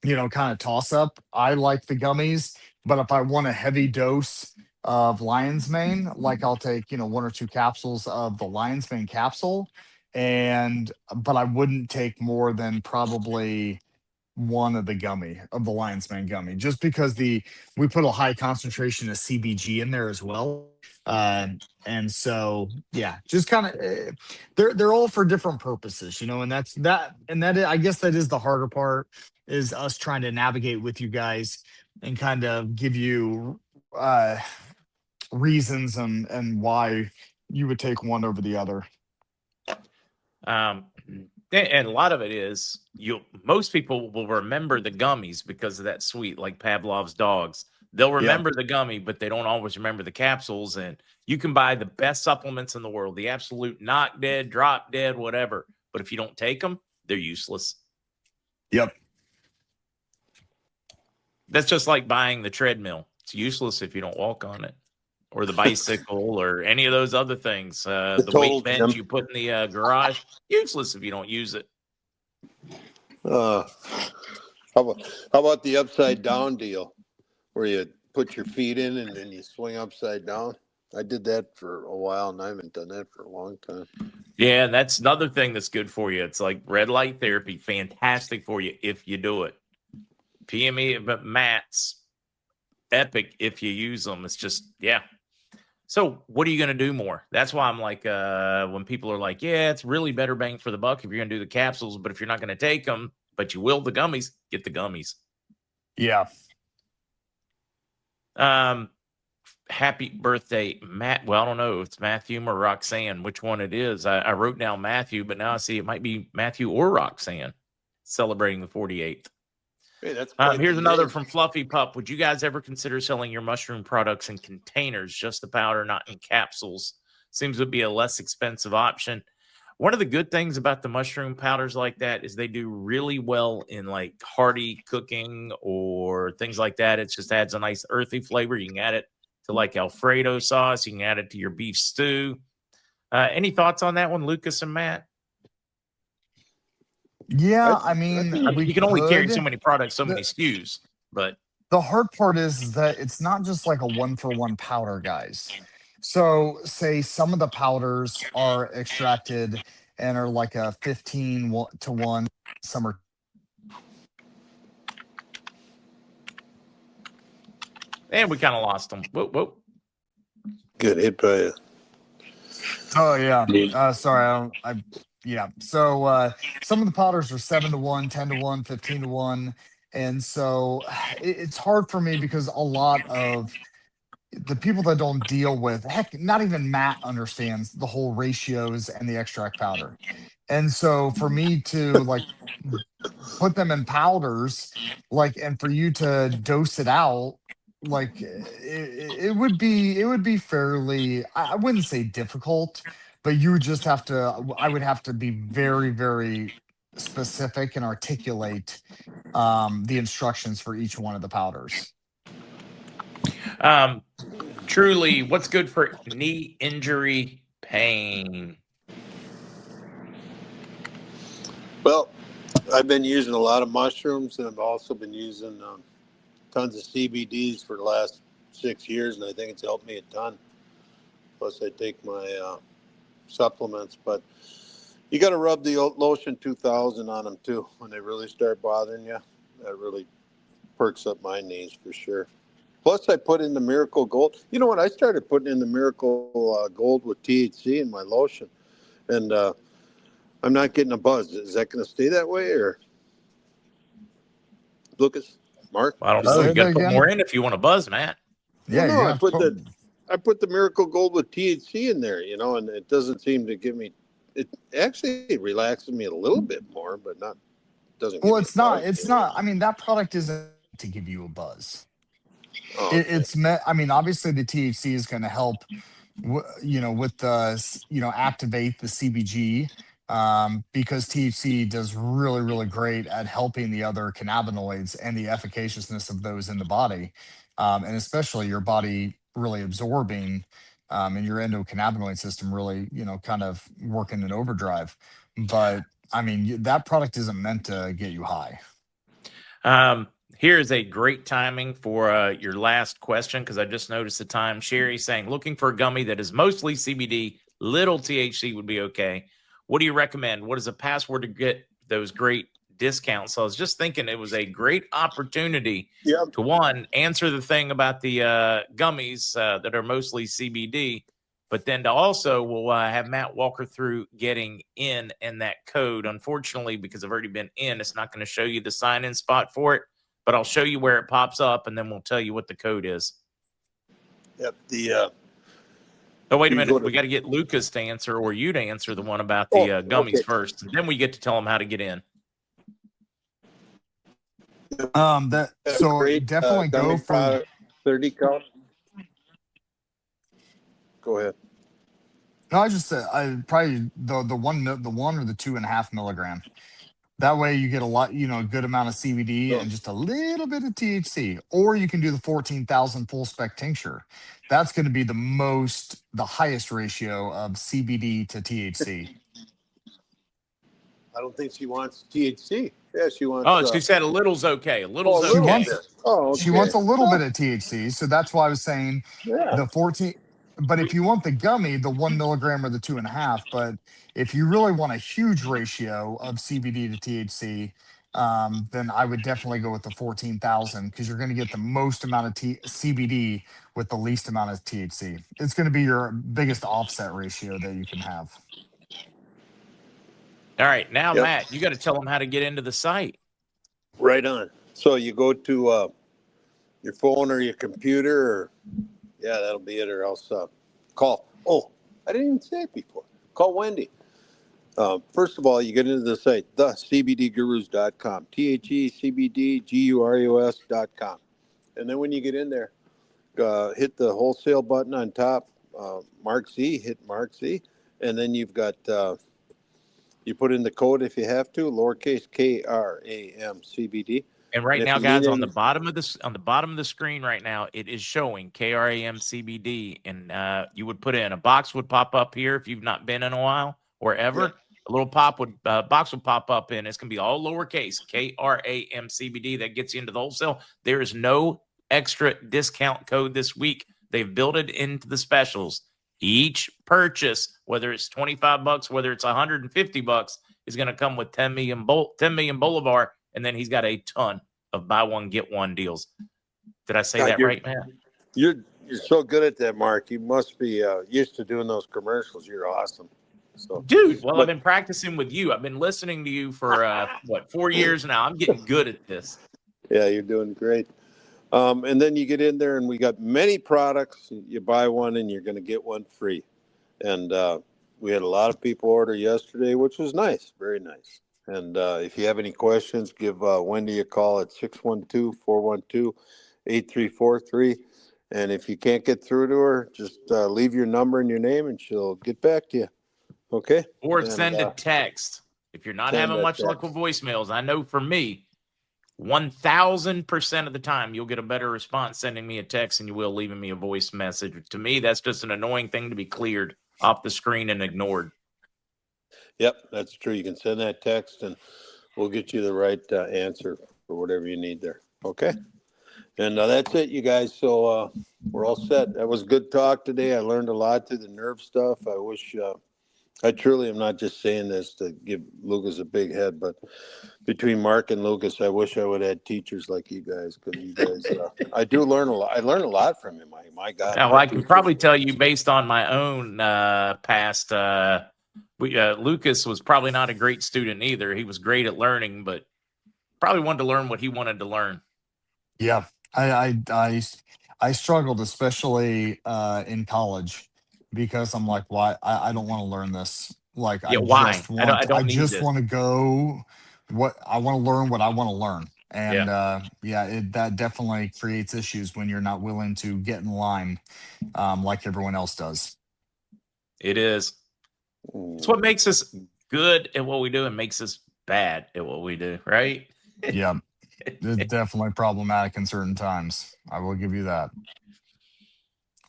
kind of toss up. I like the gummies, but if I want a heavy dose of lion's mane, like I'll take, one or two capsules of the lion's mane capsule. But I wouldn't take more than probably one of the Lion's Mane gummy, just because we put a high concentration of CBG in there as well. And so yeah, just kind of they're all for different purposes, and I guess that is the harder part, is us trying to navigate with you guys and kind of give you reasons and why you would take one over the other. And a lot of it is most people will remember the gummies because of that sweet, like Pavlov's dogs. They'll remember the gummy, but they don't always remember the capsules. And you can buy the best supplements in the world, the absolute knock dead, drop dead, whatever. But if you don't take them, they're useless. Yep. That's just like buying the treadmill. It's useless if you don't walk on it, or the bicycle, or any of those other things. The weight bench you put in the garage, useless if you don't use it. How about the upside down deal, where you put your feet in and then you swing upside down? I did that for a while, and I haven't done that for a long time. Yeah, and that's another thing that's good for you. It's like red light therapy, fantastic for you if you do it. PME, but mats, epic if you use them. It's just, yeah. So what are you going to do more? That's why I'm like, when people are like, yeah, it's really better bang for the buck if you're going to do the capsules, but if you're not going to take them, but you will the gummies, get the gummies. Yeah. Happy birthday, Matt. Well, I don't know if it's Matthew or Roxanne, which one it is. I wrote down Matthew, but now I see it might be Matthew or Roxanne celebrating the 48th. Hey, that's here's another from Fluffy Pup. Would you guys ever consider selling your mushroom products in containers, just the powder, not in capsules? Seems to be a less expensive option. One of the good things about the mushroom powders like that is they do really well in like hearty cooking or things like that. It just adds a nice earthy flavor. You can add it to like Alfredo sauce. You can add it to your beef stew. Any thoughts on that one, Lucas and Matt? Yeah, I mean, you can only carry so many products, so many SKUs, but the hard part is that it's not just like a 1-for-1 powder, guys. So say some of the powders are extracted and are like a 15-to-1, some are. And we kind of lost them. Whoa. Good hit by you. Oh yeah. Sorry, yeah. So some of the powders are 7-to-1, 10-to-1, 15-to-1. And so it's hard for me because a lot of the people that don't deal with, heck, not even Matt understands the whole ratios and the extract powder. And so for me to like put them in powders, like, and for you to dose it out, like it would be fairly, I wouldn't say difficult, but you would just have to, I would have to be very, very specific and articulate the instructions for each one of the powders. Truly, what's good for knee injury pain? Well, I've been using a lot of mushrooms, and I've also been using tons of CBDs for the last 6 years, and I think it's helped me a ton. Plus, I take my supplements, but you got to rub the lotion 2000 on them too when they really start bothering you. That really perks up my knees for sure. Plus, I put in the Miracle Gold. You know what? I started putting in the Miracle Gold with THC in my lotion, and I'm not getting a buzz. Is that going to stay that way, or Lucas, Mark? Well, I don't know. You got to put more in if you want to buzz, Matt. Yeah, well, no, I put the Miracle Gold with THC in there, and it doesn't seem to give me. It actually relaxes me a little bit more, but not doesn't. Well, it's not. It's not. I mean, that product isn't to give you a buzz. Oh, okay. It's meant. I mean, obviously, the THC is going to help. With the activate the CBG. Because THC does really, really great at helping the other cannabinoids and the efficaciousness of those in the body, and especially your body really absorbing, and your endocannabinoid system really, kind of working in overdrive. But I mean, that product isn't meant to get you high. Here's a great timing for your last question, because I just noticed the time. Sherry saying, looking for a gummy that is mostly CBD, little THC would be okay. What do you recommend? What is a password to get those great discount. So I was just thinking it was a great opportunity Yep. to, one, answer the thing about the gummies that are mostly CBD, but then to also we'll have Matt walk her through getting in and that code. Unfortunately, because I've already been in, it's not going to show you the sign-in spot for it, but I'll show you where it pops up, and then we'll tell you what the code is. Yep. Oh, wait a You minute. go to- We got to get Lucas to answer, or you to answer the one about the gummies okay. first, and then we get to tell him how to get in. So Great, definitely go gummy for. product, 30 count. Go ahead. No, I just said I probably the 1 or the 2.5 milligram. That way you get a lot, a good amount of CBD and just a little bit of THC. Or you can do the 14,000 full spec tincture. That's going to be the highest ratio of CBD to THC. I don't think she wants THC. Yeah, she wants. Oh, she said a little's okay. A little's She okay. wants okay. she wants a little bit of THC, so that's why I was saying Yeah. the 14. But if you want the gummy, the 1 milligram or the 2.5. But if you really want a huge ratio of CBD to THC, then I would definitely go with the 14,000 because you're going to get the most amount of CBD with the least amount of THC. It's going to be your biggest offset ratio that you can have. All right, now Yep. Matt, you got to tell them how to get into the site. Right on. So you go to your phone or your computer, or yeah, that'll be it. Or else call. Oh, I didn't even say it before. Call Wendy. First of all, you get into the site, thecbdgurus.com, thecbdgurus.com. And then when you get in there, hit the wholesale button on top, MarkZ, hit MarkZ, and then you've got, you put in the code if you have to, lowercase KRAMCBD. And right And if now, you guys, need on any- the bottom of the screen right now, it is showing KRAMCBD, and you would put in a box would pop up here if you've not been in a while or ever. Yeah. A little box would pop up in. It's gonna be all lowercase KRAMCBD. That gets you into the wholesale. There is no extra discount code this week. They've built it into the specials. Each purchase, whether it's $25, whether it's $150, is going to come with 10 million Bolivar, and then he's got a ton of buy one get one deals. Did I say God, that right, man? You're so good at that, Mark. You must be used to doing those commercials. You're awesome. So, Dude, well, I've been practicing with you. I've been listening to you for 4 years now. I'm getting good at this. Yeah, you're doing great. And then you get in there, and we got many products. You buy one, and you're going to get one free. And we had a lot of people order yesterday, which was nice, very nice. And if you have any questions, give Wendy a call at 612-412-8343. And if you can't get through to her, just leave your number and your name, and she'll get back to you. Okay? Or send a text. If you're not send having a much luck text. with voicemails, I know for me, 1,000% of the time, you'll get a better response sending me a text than you will leaving me a voice message. To me, that's just an annoying thing to be cleared off the screen and ignored. Yep, that's true. You can send that text, and we'll get you the right answer for whatever you need there. Okay? And that's it, you guys. So we're all set. That was good talk today. I learned a lot through the nerve stuff. I wish, I truly am not just saying this to give Lucas a big head, but between Mark and Lucas, I wish I would have had teachers like you guys. Because you guys, I do learn a lot. I learn a lot from you. My God. Now, I can probably tell you based on my own past, Lucas was probably not a great student either. He was great at learning, but probably wanted to learn what he wanted to learn. Yeah, I struggled, especially in college, because I'm like, why? I don't want to learn this. Like, Yeah, why? I need just this. want to go. What I want to learn, what I want to learn, and that definitely creates issues when you're not willing to get in line, like everyone else does. It is. It's what makes us good at what we do and makes us bad at what we do, right? Yeah. It's definitely problematic in certain times. I will give you that.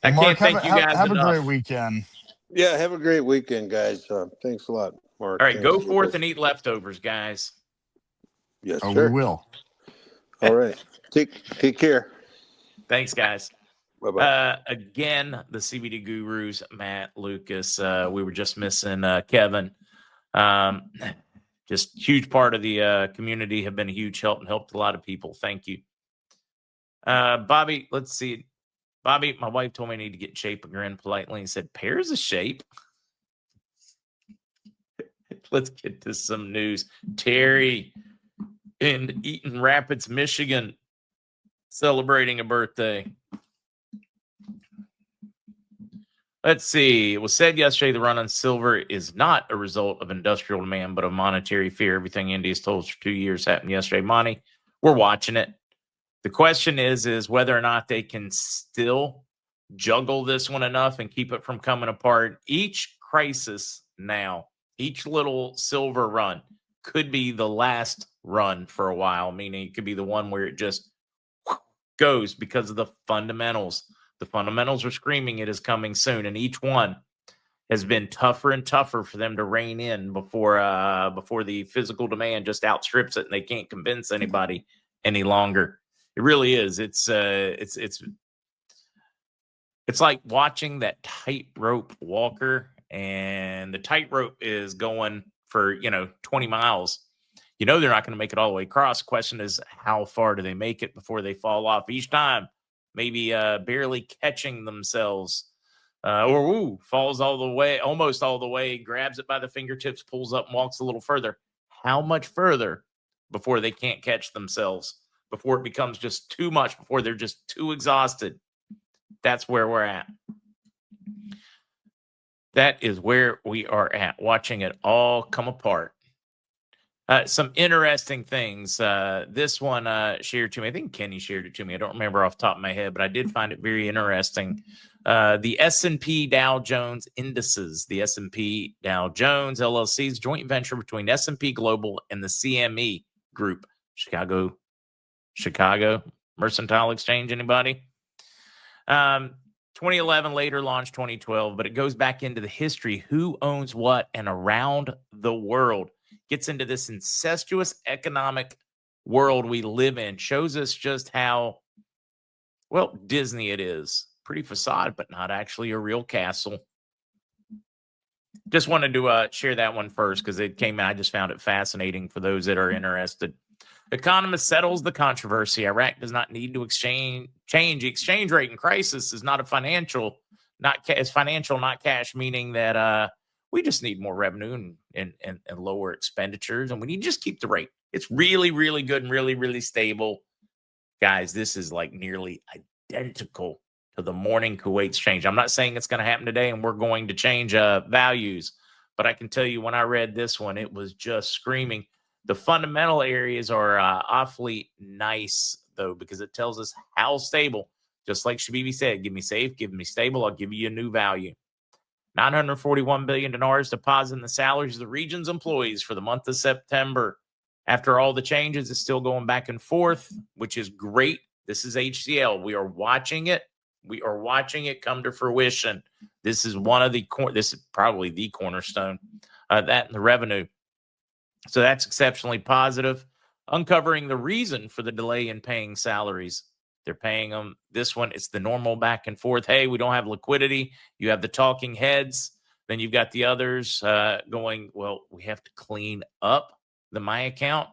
I Mark, can't thank you guys have a enough. great weekend. Yeah, have a great weekend, guys. Thanks a lot, Mark. All right, Thanks, go Lucas. forth and eat leftovers, guys. Yes, Oh, sir. we will. All right. Take care. Thanks, guys. Bye-bye. Again, the CBD gurus, Matt, Lucas. We were just missing Kevin. just huge part of the community, have been a huge help and helped a lot of people. Thank you. Bobby, let's see. Bobby, my wife told me I need to get in shape and grin politely and said, pears of shape? Let's get to some news. Terry in Eaton Rapids, Michigan, celebrating a birthday. Let's see. It was said yesterday the run on silver is not a result of industrial demand, but of monetary fear. Everything India's told us for 2 years happened yesterday. Monty, we're watching it. The question is whether or not they can still juggle this one enough and keep it from coming apart. Each crisis now, each little silver run could be the last run for a while, meaning it could be the one where it just goes because of the fundamentals. The fundamentals are screaming it is coming soon, and each one has been tougher and tougher for them to rein in before the physical demand just outstrips it and they can't convince anybody any longer. It really is. It's like watching that tightrope walker, and the tightrope is going for 20 miles. They're not going to make it all the way across. The question is, how far do they make it before they fall off? Each time, maybe barely catching themselves, or falls all the way, almost all the way, grabs it by the fingertips, pulls up and walks a little further. How much further before they can't catch themselves, before it becomes just too much, before they're just too exhausted? That's where we're at. That is where we are at, watching it all come apart. Some interesting things. This one shared to me. I think Kenny shared it to me. I don't remember off the top of my head, but I did find it very interesting. The S&P Dow Jones indices, the S&P Dow Jones LLC's joint venture between S&P Global and the CME Group, Chicago Mercantile Exchange. Anybody? 2011, later launched 2012, but it goes back into the history. Who owns what and around the world. Gets into this incestuous economic world we live in. Shows us just how, Disney it is. Pretty facade, but not actually a real castle. Just wanted to share that one first because it came in. I just found it fascinating for those that are interested. Economist settles the controversy. Iraq does not need to change. The exchange rate in crisis is not financial, not cash, meaning that we just need more revenue and lower expenditures, and we need to just keep the rate. It's really, really good and really, really stable. Guys, this is like nearly identical to the morning Kuwait exchange. I'm not saying it's going to happen today and we're going to change values, but I can tell you when I read this one, it was just screaming. The fundamental areas are awfully nice, though, because it tells us how stable, just like Shabibi said, give me safe, give me stable, I'll give you a new value. $941 billion deposit in the salaries of the region's employees for the month of September. After all the changes, it's still going back and forth, which is great. This is HCL. We are watching it. We are watching it come to fruition. This is this is probably the cornerstone, that and the revenue. So that's exceptionally positive. Uncovering the reason for the delay in paying salaries. They're paying them. This one, it's the normal back and forth. Hey, we don't have liquidity. You have the talking heads. Then you've got the others going, we have to clean up the My account.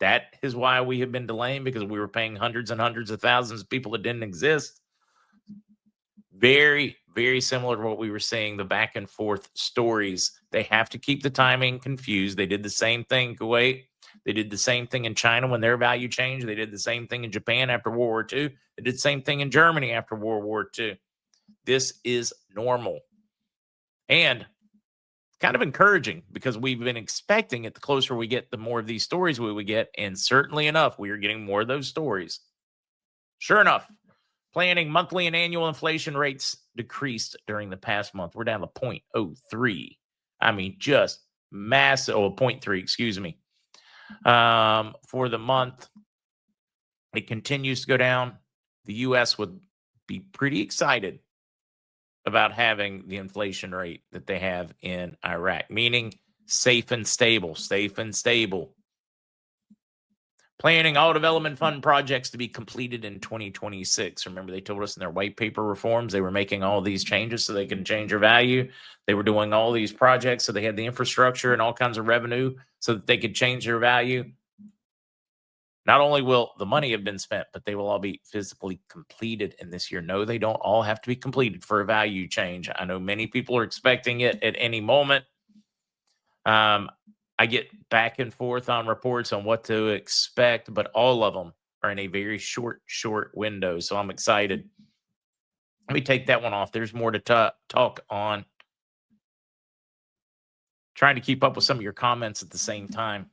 That is why we have been delaying, because we were paying hundreds and hundreds of thousands of people that didn't exist. Very, very similar to what we were seeing, the back and forth stories. They have to keep the timing confused. They did the same thing in Kuwait. They did the same thing in China when their value changed. They did the same thing in Japan after World War II. They did the same thing in Germany after World War II. This is normal. And kind of encouraging, because we've been expecting it. The closer we get, the more of these stories we would get. And certainly enough, we are getting more of those stories. Sure enough, planning monthly and annual inflation rates decreased during the past month. We're down to 0.03. I mean, just massive. 0.3, excuse me. For the month, it continues to go down. The U.S. would be pretty excited about having the inflation rate that they have in Iraq, meaning safe and stable, safe and stable. Planning all development fund projects to be completed in 2026. Remember, they told us in their white paper reforms they were making all these changes so they can change their value. They were doing all these projects so they had the infrastructure and all kinds of revenue so that they could change their value. Not only will the money have been spent, but they will all be physically completed in this year. No, they don't all have to be completed for a value change. I know many people are expecting it at any moment. I get back and forth on reports on what to expect, but all of them are in a very short window. So I'm excited. Let me take that one off. There's more to talk on. Trying to keep up with some of your comments at the same time.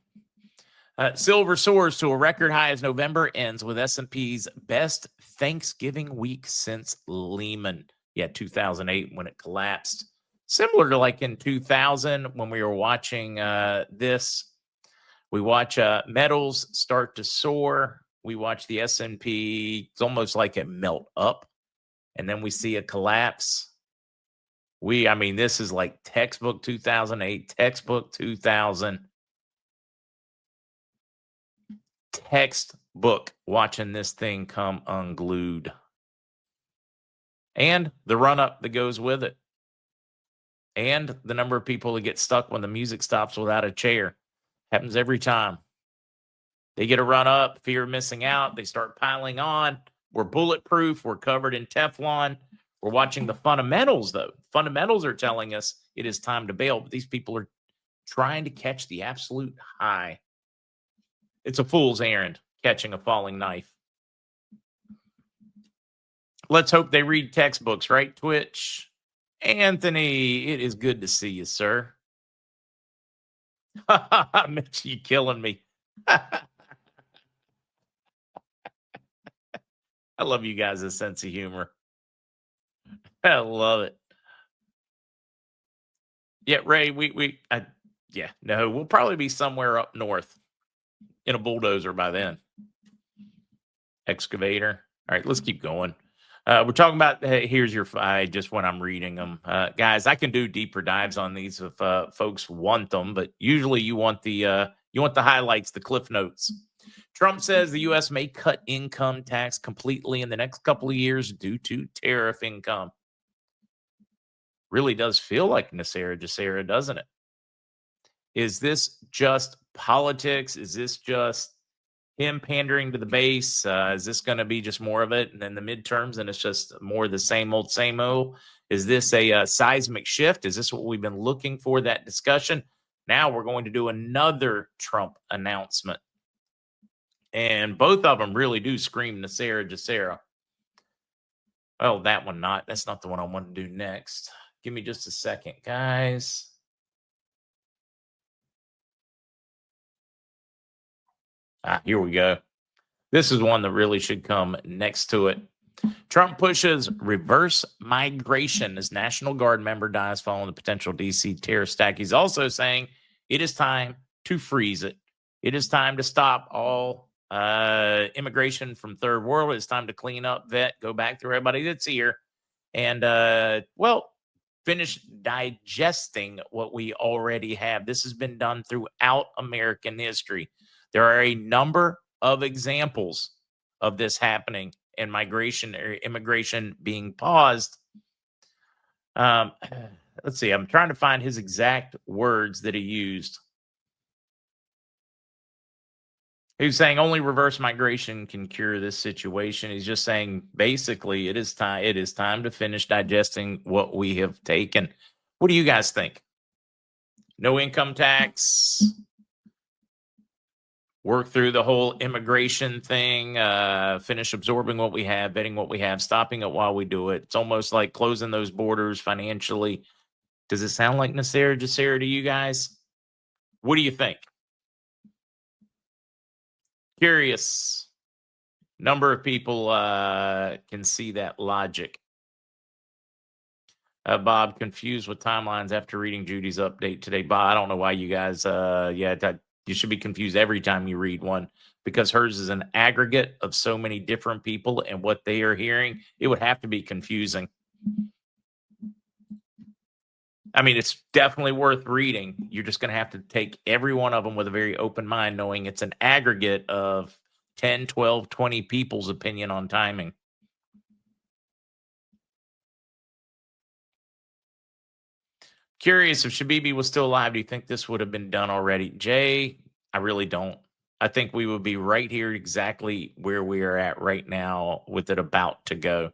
Silver soars to a record high as November ends with S&P's best Thanksgiving week since Lehman. 2008 when it collapsed. Similar to like in 2000 when we were watching this. We watch metals start to soar. We watch the S&P. It's almost like it melt up. And then we see a collapse. This is like textbook 2008, textbook 2000. Textbook watching this thing come unglued. And the run-up that goes with it. And the number of people that get stuck when the music stops without a chair. Happens every time. They get a run-up, fear of missing out. They start piling on. We're bulletproof. We're covered in Teflon. We're watching the fundamentals, though. Fundamentals are telling us it is time to bail, but these people are trying to catch the absolute high. It's a fool's errand, catching a falling knife. Let's hope they read textbooks, right, Twitch? Anthony, it is good to see you, sir. Mitch, you killing me. I love you guys' sense of humor. I love it. Yeah, Ray, we'll probably be somewhere up north in a bulldozer by then. Excavator. All right, let's keep going. We're talking about, here's your, just when I'm reading them. Guys, I can do deeper dives on these if folks want them, but usually you want the highlights, the cliff notes. Trump says the U.S. may cut income tax completely in the next couple of years due to tariff income. Really does feel like Nasera Jacera, doesn't it? Is this just politics? Is this just him pandering to the base? Is this going to be just more of it? And then the midterms, and it's just more the same old, same old? Is this a seismic shift? Is this what we've been looking for, that discussion? Now we're going to do another Trump announcement. And both of them really do scream Nasera Jacera. Oh, that one not. That's not the one I want to do next. Give me just a second, guys. Here we go. This is one that really should come next to it. Trump pushes reverse migration as National Guard member dies following the potential D.C. terror attack. He's also saying it is time to freeze it. It is time to stop all immigration from third world. It's time to clean up, vet, go back through everybody that's here, and, finish digesting what we already have. This has been done throughout American history. There are a number of examples of this happening and migration or immigration being paused. Let's see. I'm trying to find his exact words that he used. He was saying only reverse migration can cure this situation. He's just saying basically it is time to finish digesting what we have taken. What do you guys think? No income tax, work through the whole immigration thing, finish absorbing what we have, vetting what we have, stopping it while we do it. It's almost like closing those borders financially. Does it sound like Nasera Jacera to you guys? What do you think? Curious. Number of people can see that logic. Bob, confused with timelines after reading Judy's update today. Bob, I don't know why you guys, you should be confused every time you read one because hers is an aggregate of so many different people and what they are hearing. It would have to be confusing. I mean, it's definitely worth reading. You're just going to have to take every one of them with a very open mind, knowing it's an aggregate of 10, 12, 20 people's opinion on timing. Curious if Shabibi was still alive, do you think this would have been done already? Jay, I really don't. I think we would be right here exactly where we are at right now with it about to go.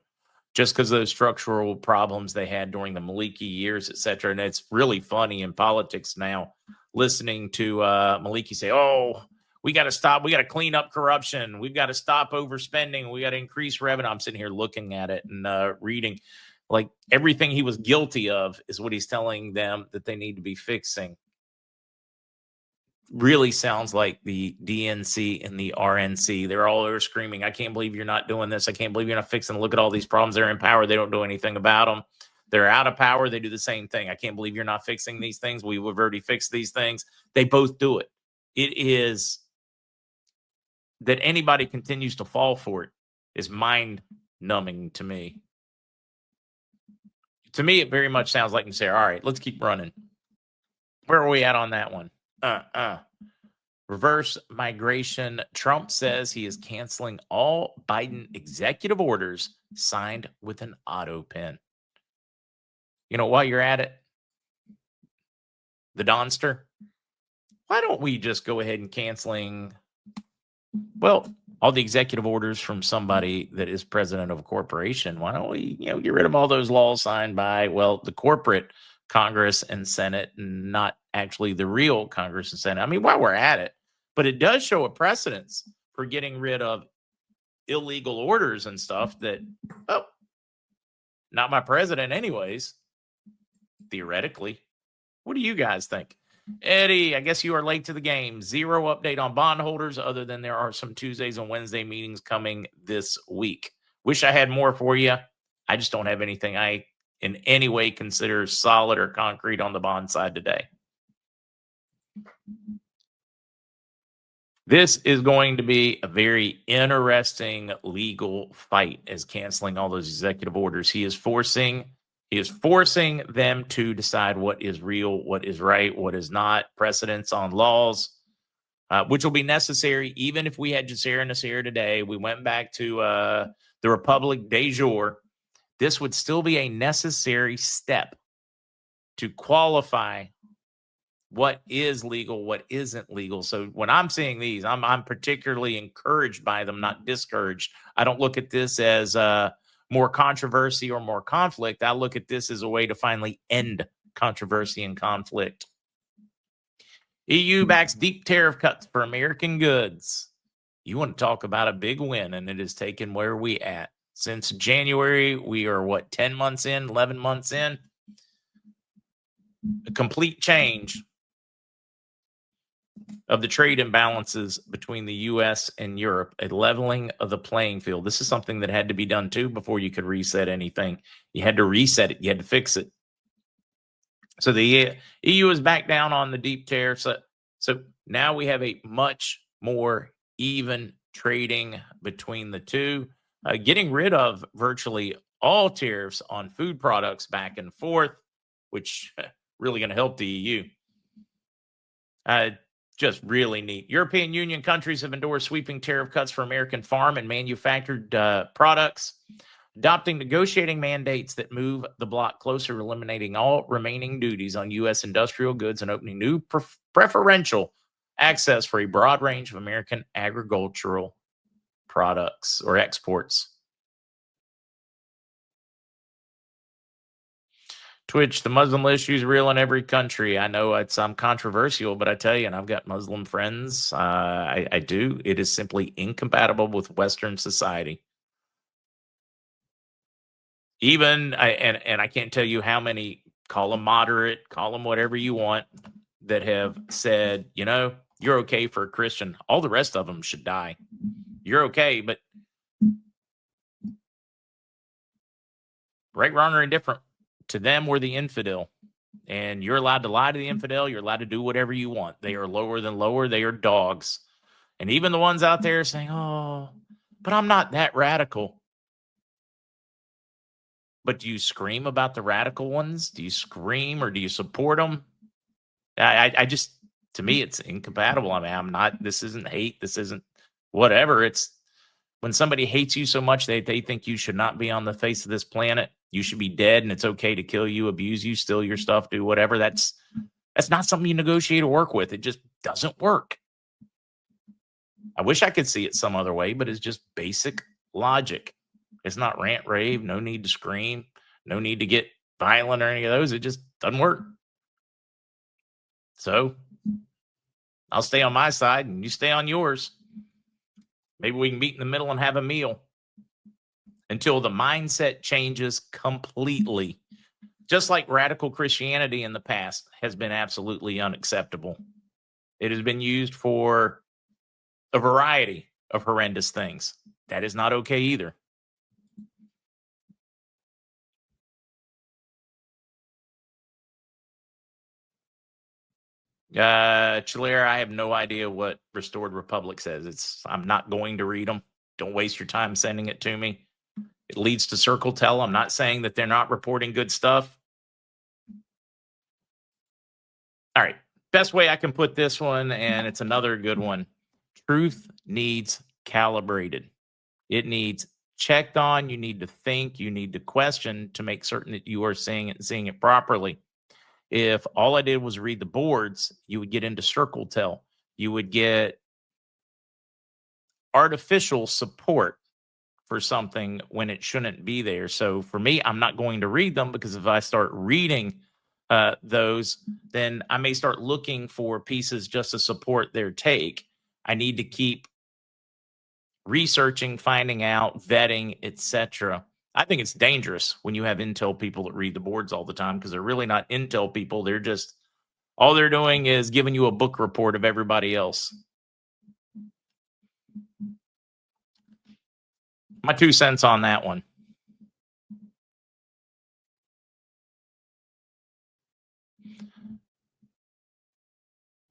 Just because of those structural problems they had during the Maliki years, et cetera. And it's really funny in politics now, listening to Maliki say, oh, we got to stop. We got to clean up corruption. We've got to stop overspending. We got to increase revenue. I'm sitting here looking at it and reading. Like everything he was guilty of is what he's telling them that they need to be fixing. Really sounds like the DNC and the RNC. They're all over screaming, I can't believe you're not doing this. I can't believe you're not fixing. Look at all these problems. They're in power. They don't do anything about them. They're out of power. They do the same thing. I can't believe you're not fixing these things. We've already fixed these things. They both do it. It is that anybody continues to fall for it is mind numbing to me. To me, it very much sounds like you say, all right, let's keep running. Where are we at on that one? Reverse migration. Trump says he is canceling all Biden executive orders signed with an auto pen. You know, while you're at it, the Donster, why don't we just go ahead and canceling, well, all the executive orders from somebody that is president of a corporation? Why don't we, get rid of all those laws signed by, well, the corporate Congress and Senate, and not actually the real Congress and Senate? I mean, while we're at it, but it does show a precedence for getting rid of illegal orders and stuff that, oh, not my president anyways, theoretically. What do you guys think? Eddie, I guess you are late to the game. Zero update on bondholders other than there are some Tuesdays and Wednesday meetings coming this week. Wish I had more for you. I just don't have anything I in any way consider solid or concrete on the bond side today. This is going to be a very interesting legal fight as canceling all those executive orders. He is forcing them to decide what is real, what is right, what is not, precedents on laws, which will be necessary. Even if we had Jazeera Nasir today, we went back to the Republic de jure, this would still be a necessary step to qualify what is legal, what isn't legal. So when I'm seeing these, I'm particularly encouraged by them, not discouraged. I don't look at this as more controversy or more conflict. I look at this as a way to finally end controversy and conflict. EU backs deep tariff cuts for American goods. You want to talk about a big win, and it has taken where we at. Since January, we are, 10 months in, 11 months in? A complete change of the trade imbalances between the U.S. and Europe, a leveling of the playing field. This is something that had to be done, too, before you could reset anything. You had to reset it. You had to fix it. So the EU is back down on the deep tariffs. So now we have a much more even trading between the two, getting rid of virtually all tariffs on food products back and forth, which really going to help the EU. Just really neat. European Union countries have endorsed sweeping tariff cuts for American farm and manufactured products, adopting negotiating mandates that move the bloc closer, eliminating all remaining duties on U.S. industrial goods and opening new preferential access for a broad range of American agricultural products or exports. Twitch, the Muslim issue is real in every country. I know I'm controversial, but I tell you, and I've got Muslim friends. I do. It is simply incompatible with Western society. Even, I can't tell you how many, call them moderate, call them whatever you want, that have said, you're okay for a Christian. All the rest of them should die. You're okay, but right, wrong, or indifferent, to them, we're the infidel. And you're allowed to lie to the infidel. You're allowed to do whatever you want. They are lower than lower. They are dogs. And even the ones out there saying, oh, but I'm not that radical. But do you scream about the radical ones? Do you scream or do you support them? I just, to me, it's incompatible. I mean, this isn't hate. This isn't whatever. It's when somebody hates you so much they think you should not be on the face of this planet. You should be dead, and it's okay to kill you, abuse you, steal your stuff, do whatever. That's not something you negotiate or work with. It just doesn't work. I wish I could see it some other way, but it's just basic logic. It's not rant rave, no need to scream, no need to get violent or any of those. It just doesn't work. So I'll stay on my side and you stay on yours. Maybe we can meet in the middle and have a meal until the mindset changes completely. Just like radical Christianity in the past has been absolutely unacceptable. It has been used for a variety of horrendous things. That is not okay either. Chilera, I have no idea what Restored Republic says. I'm not going to read them. Don't waste your time sending it to me. It leads to circle tell. I'm not saying that they're not reporting good stuff. All right. Best way I can put this one, and it's another good one. Truth needs calibrated. It needs checked on. You need to think. You need to question to make certain that you are seeing it and seeing it properly. If all I did was read the boards, you would get into circle tell. You would get artificial support for something when it shouldn't be there. So for me, I'm not going to read them, because if I start reading those, then I may start looking for pieces just to support their take. I need to keep researching, finding out, vetting, etc. I think it's dangerous when you have intel people that read the boards all the time, because they're really not intel people. They're just, all they're doing is giving you a book report of everybody else. My 2 cents on that one.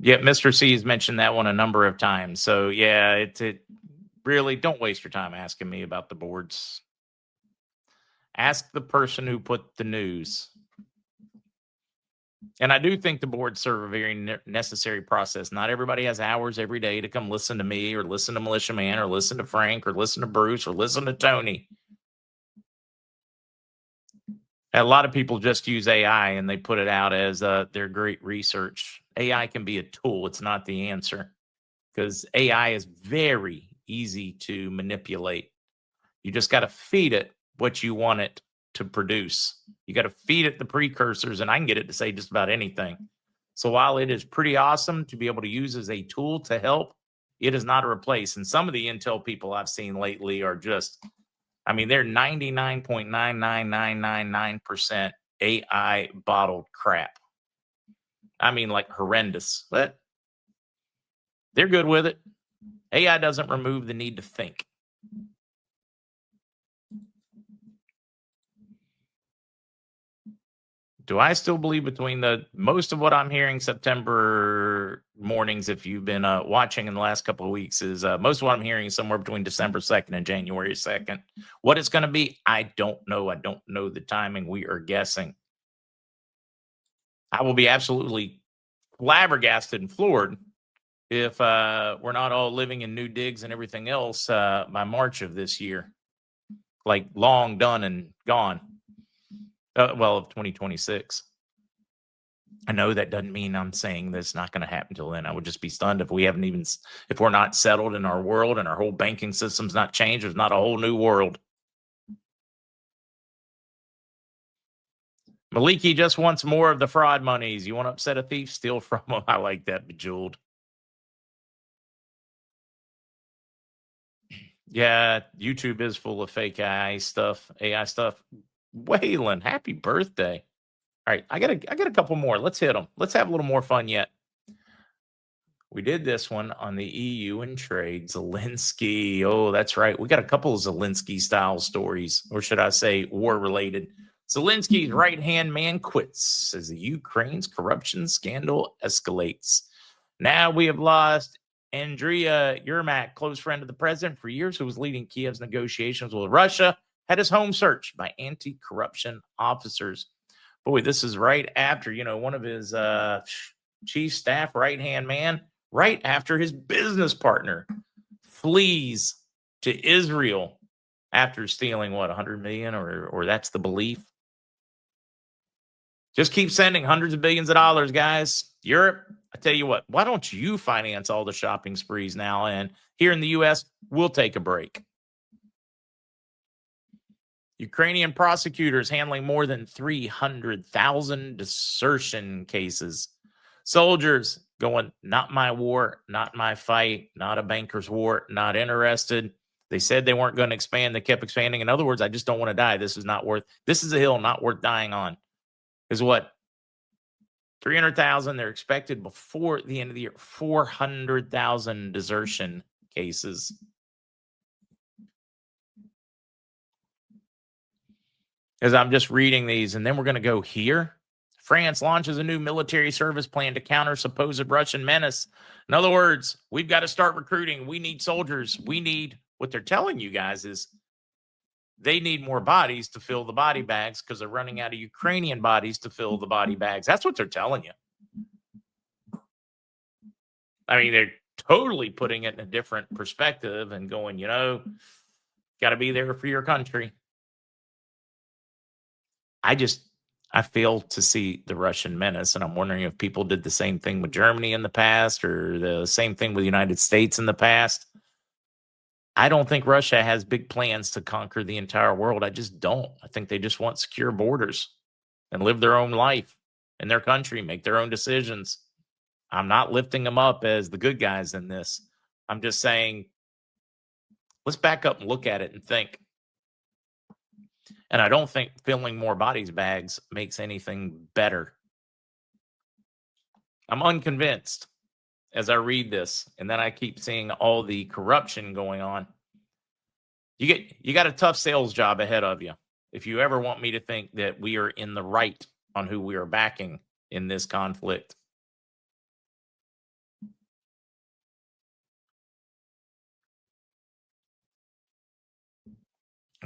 Yeah, Mr. C has mentioned that one a number of times. So yeah, it really, don't waste your time asking me about the boards. Ask the person who put the news. And I do think the boards serve a very necessary process. Not everybody has hours every day to come listen to me or listen to Militia Man or listen to Frank or listen to Bruce or listen to Tony. A lot of people just use AI and they put it out as their great research. AI can be a tool. It's not the answer, because AI is very easy to manipulate. You just got to feed it what you want it to produce. You got to feed it the precursors, and I can get it to say just about anything. So while it is pretty awesome to be able to use as a tool to help, it is not a replace. And some of the intel people I've seen lately are just, I mean, they're 99.99999% AI bottled crap. I mean, like horrendous, but they're good with it. AI doesn't remove the need to think. Do I still believe between most of what I'm hearing September mornings, if you've been watching in the last couple of weeks, is most of what I'm hearing is somewhere between December 2nd and January 2nd. What it's going to be, I don't know. I don't know the timing. We are guessing. I will be absolutely flabbergasted and floored if we're not all living in new digs and everything else by March of this year. Like long done and gone. Of 2026. I know that doesn't mean I'm saying that's not going to happen till then. I would just be stunned if if we're not settled in our world and our whole banking system's not changed. There's not a whole new world. Maliki just wants more of the fraud monies. You want to upset a thief? Steal from them. I like that, Bejeweled. Yeah, YouTube is full of fake AI stuff. Waylon, happy birthday. All right, I got a couple more. Let's hit them. Let's have a little more fun yet. We did this one on the EU and trade. Zelensky. Oh, that's right. We got a couple of Zelensky style stories, or should I say war related. Zelensky's right-hand man quits as the Ukraine's corruption scandal escalates. Now we have lost Andriy Yermak, close friend of the president for years, who was leading Kiev's negotiations with Russia, had his home searched by anti-corruption officers. Boy, this is right after, one of his chief staff right-hand man, right after his business partner flees to Israel after stealing what, 100 million, or that's the belief. Just keep sending hundreds of billions of dollars, guys. Europe, I tell you what, why don't you finance all the shopping sprees now? And here in the U.S., we'll take a break. Ukrainian prosecutors handling more than 300,000 desertion cases. Soldiers going, not my war, not my fight, not a banker's war, not interested. They said they weren't going to expand. They kept expanding. In other words, I just don't want to die. This is a hill not worth dying on. Is what? 300,000. They're expected before the end of the year. 400,000 desertion cases. As I'm just reading these, and then we're going to go here. France launches a new military service plan to counter supposed Russian menace. In other words, we've got to start recruiting. We need soldiers. We need, what they're telling you guys is they need more bodies to fill the body bags because they're running out of Ukrainian bodies to fill the body bags. That's what they're telling you. I mean, they're totally putting it in a different perspective and going, got to be there for your country. I fail to see the Russian menace, and I'm wondering if people did the same thing with Germany in the past or the same thing with the United States in the past. I don't think Russia has big plans to conquer the entire world. I just don't. I think they just want secure borders and live their own life in their country, make their own decisions. I'm not lifting them up as the good guys in this. I'm just saying, let's back up and look at it and think. And I don't think filling more bodies bags makes anything better. I'm unconvinced as I read this, and then I keep seeing all the corruption going on. You got a tough sales job ahead of you if you ever want me to think that we are in the right on who we are backing in this conflict.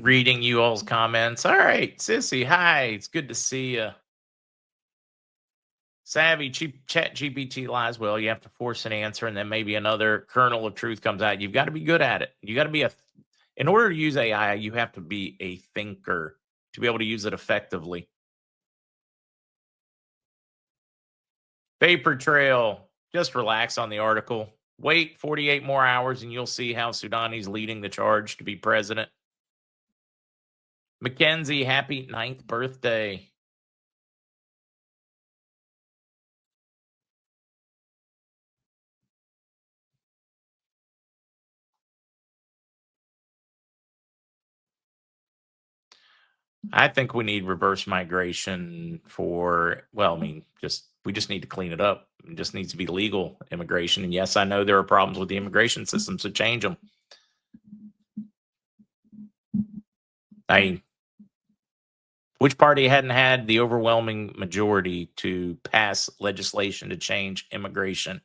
Reading you all's comments. All right, Sissy, hi. It's good to see you. Savvy, chat GPT lies. Well, you have to force an answer, and then maybe another kernel of truth comes out. You've got to be good at it. You got to be in order to use AI, you have to be a thinker to be able to use it effectively. Vapor Trail, just relax on the article. Wait 48 more hours, and you'll see how Soudani's leading the charge to be president. Mackenzie, happy 9th birthday. I think we need reverse migration we just need to clean it up. It just needs to be legal immigration. And yes, I know there are problems with the immigration system, so change them. Which party hadn't had the overwhelming majority to pass legislation to change immigration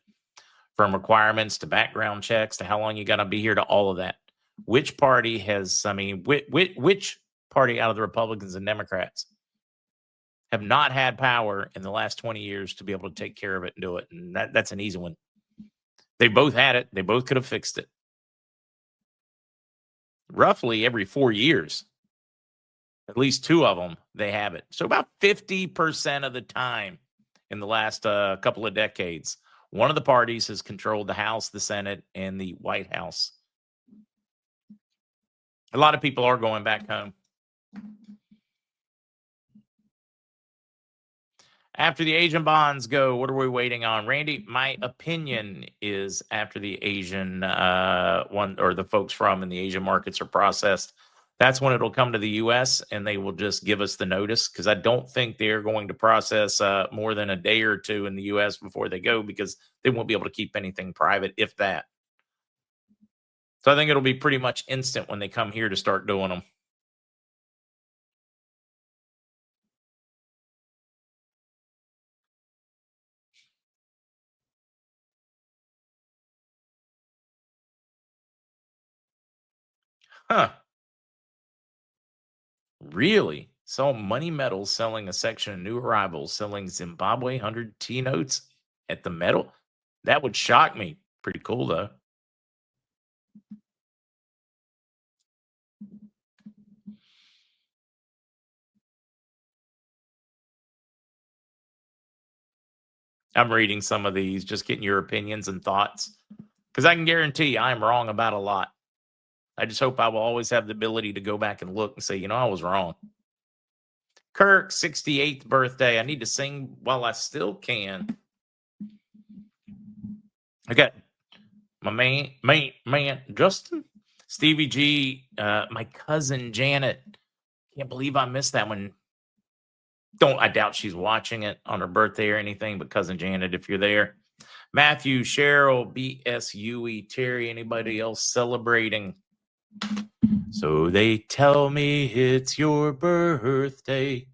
from requirements to background checks to how long you got to be here to all of that? Which party has, which party out of the Republicans and Democrats have not had power in the last 20 years to be able to take care of it and do it? And that's an easy one. They both had it. They both could have fixed it. Roughly every 4 years, at least two of them, they have it. So about 50% of the time in the last couple of decades, one of the parties has controlled the House, the Senate, and the White House. A lot of people are going back home. After the Asian bonds go, what are we waiting on? Randy, my opinion is after the Asian the folks from in the Asian markets are processed, that's when it'll come to the U.S. and they will just give us the notice, because I don't think they're going to process more than a day or two in the U.S. before they go, because they won't be able to keep anything private, if that. So I think it'll be pretty much instant when they come here to start doing them. Huh. Really? So Money Metals selling a section of new arrivals, selling Zimbabwe 100 T notes at the metal? That would shock me. Pretty cool, though. I'm reading some of these, just getting your opinions and thoughts, because I can guarantee I'm wrong about a lot. I just hope I will always have the ability to go back and look and say, I was wrong. Kirk, 68th birthday. I need to sing while I still can. I got my man, Justin, Stevie G, my cousin Janet. Can't believe I missed that one. I doubt she's watching it on her birthday or anything, but cousin Janet, if you're there. Matthew, Cheryl, BSUE, Terry, anybody else celebrating? So they tell me it's your birthday.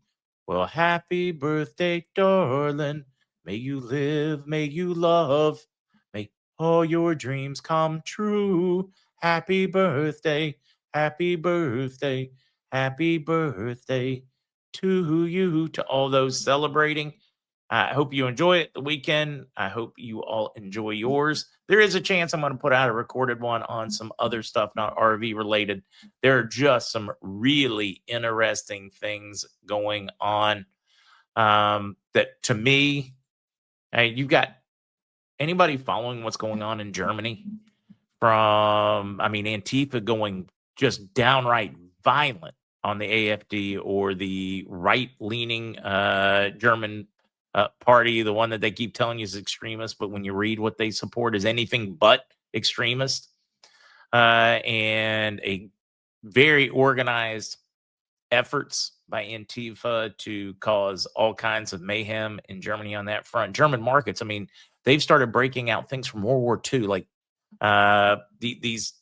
Well, happy birthday, darling. May you live, may you love, may all your dreams come true. Happy birthday, happy birthday, happy birthday to you. To all those celebrating, I hope you enjoy it the weekend. I hope you all enjoy yours. There is a chance I'm going to put out a recorded one on some other stuff, not RV related. There are just some really interesting things going on that, to me, you've got anybody following what's going on in Germany from, Antifa going just downright violent on the AfD or the right-leaning German party, the one that they keep telling you is extremist, but when you read what they support is anything but extremist, and a very organized efforts by Antifa to cause all kinds of mayhem in Germany on that front. German markets, they've started breaking out things from World War II, like these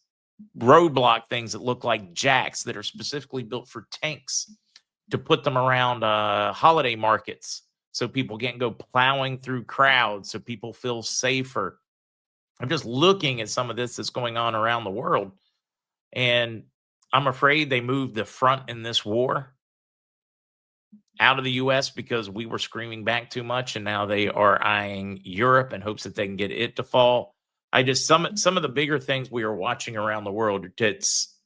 roadblock things that look like jacks that are specifically built for tanks to put them around holiday markets so people can't go plowing through crowds, so people feel safer. I'm just looking at some of this that's going on around the world, and I'm afraid they moved the front in this war out of the U.S. because we were screaming back too much, and now they are eyeing Europe in hopes that they can get it to fall. Some of the bigger things we are watching around the world, it's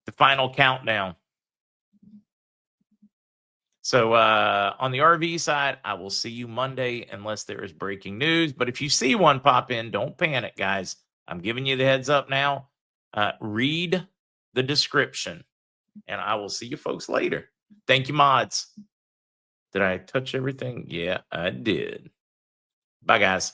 the final countdown. So on the RV side, I will see you Monday unless there is breaking news. But if you see one pop in, don't panic, guys. I'm giving you the heads up now. Read the description, and I will see you folks later. Thank you, mods. Did I touch everything? Yeah, I did. Bye, guys.